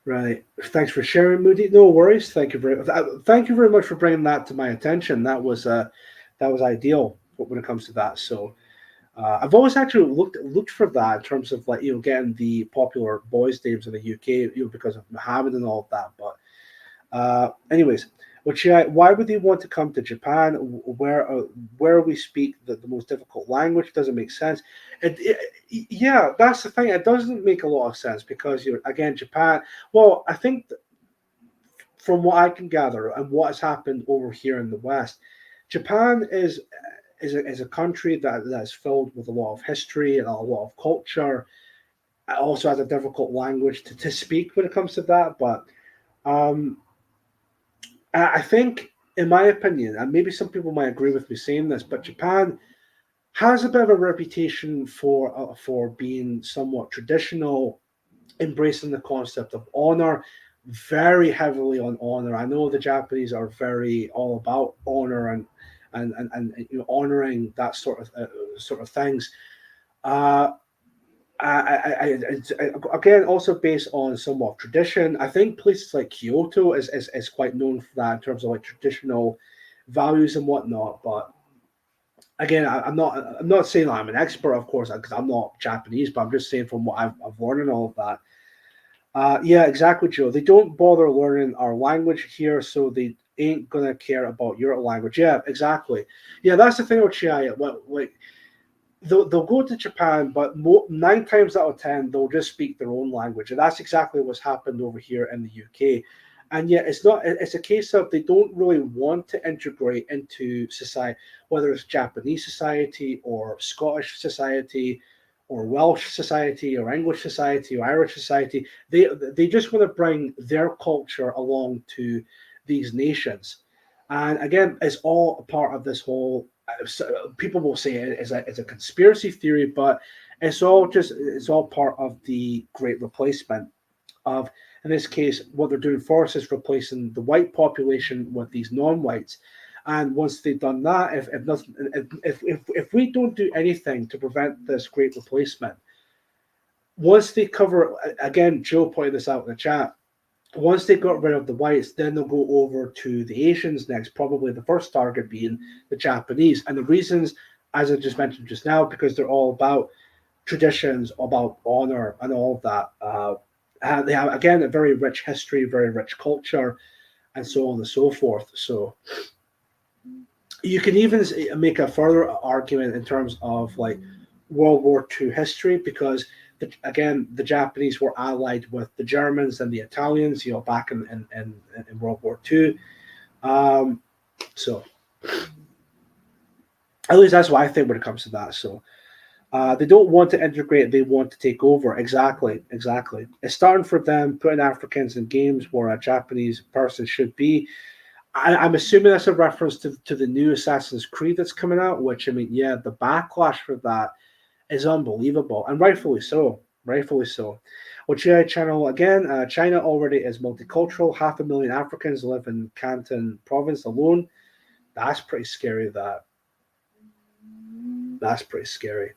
S7: Right. Thanks for sharing, Moody. No worries. Thank you very much for bringing that to my attention. That was ideal when it comes to that. So I've always actually looked for that in terms of like getting the popular boys' names in the UK, because of Muhammad and all of that. But anyways, why would they want to come to Japan, where we speak the most difficult language? Doesn't make sense. Yeah, that's the thing. It doesn't make a lot of sense because again, Japan. Well, I think from what I can gather and what has happened over here in the West, Japan is a country that is filled with a lot of history and a lot of culture. It also has a difficult language to speak when it comes to that, but. I think, in my opinion, and maybe some people might agree with me saying this, but Japan has a bit of a reputation for being somewhat traditional, embracing the concept of honor, very heavily on honor. I know the Japanese are very all about honor and honoring that sort of things. Again, also based on somewhat tradition. I think places like Kyoto is quite known for that in terms of like traditional values and whatnot. But again, I'm not saying I'm an expert, of course, because I'm not Japanese, but I'm just saying from what I've learned and all of that. Yeah, exactly, Joe. They don't bother learning our language here, so they ain't gonna care about your language. Yeah, exactly. Yeah, that's the thing with Chiaya. Like. They'll go to Japan, but 9 times out of 10 they'll just speak their own language, and that's exactly what's happened over here in the UK. And yet, it's a case of they don't really want to integrate into society, whether it's Japanese society or Scottish society, or Welsh society, or English society, or Irish society. They just want to bring their culture along to these nations, and again, it's all a part of this whole. People will say it's a conspiracy theory, but it's all part of the Great Replacement. Of, in this case, what they're doing for us is replacing the white population with these non-whites. And once they've done that, if we don't do anything to prevent this Great Replacement, once they cover, again, Joe pointed this out in the chat. Once they got rid of the whites, then they'll go over to the Asians next, probably the first target being the Japanese. And the reasons, as I just mentioned just now, because they're all about traditions, about honor, and all of that. They have, again, a very rich history, very rich culture, and so on and so forth. So you can even make a further argument in terms of like World War II history, because the Japanese were allied with the Germans and the Italians, back in World War II. So at least that's what I think when it comes to that. So they don't want to integrate; they want to take over. Exactly. It's starting for them putting Africans in games where a Japanese person should be. I'm assuming that's a reference to the new Assassin's Creed that's coming out. Which, I mean, yeah, the backlash for that is unbelievable, and rightfully so. Well, China Channel again. China already is multicultural. 500,000 Africans live in Canton province alone. That's pretty scary. That's pretty scary.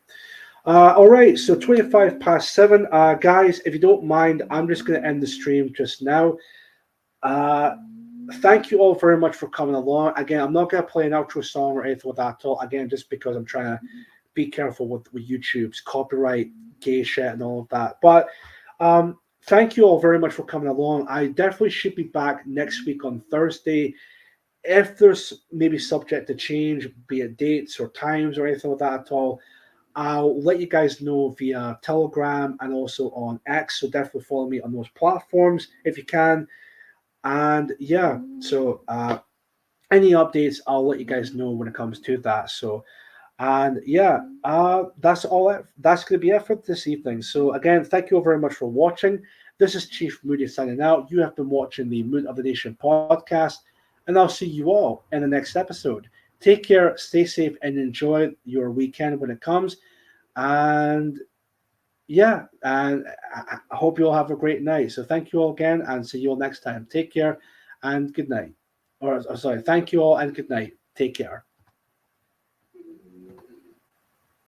S7: All right, so 7:25. Guys, if you don't mind, I'm just going to end the stream just now. Thank you all very much for coming along. Again, I'm not going to play an outro song or anything with that at all. Again, just because I'm trying to be careful with YouTube's copyright, gay shit, and all of that. But thank you all very much for coming along. I definitely should be back next week on Thursday. If there's maybe subject to change, be it dates or times or anything like that at all, I'll let you guys know via Telegram and also on X. So definitely follow me on those platforms if you can. And yeah, so any updates, I'll let you guys know when it comes to that. So, and yeah, that's all. That's going to be it for this evening. So again, thank you all very much for watching. This is Chief Moody signing out. You have been watching the Mood of the Nation podcast, and I'll see you all in the next episode. Take care, stay safe, and enjoy your weekend when it comes. And yeah, and I hope you all have a great night. So thank you all again, and see you all next time. Take care and good night. Or sorry, thank you all and good night. Take care.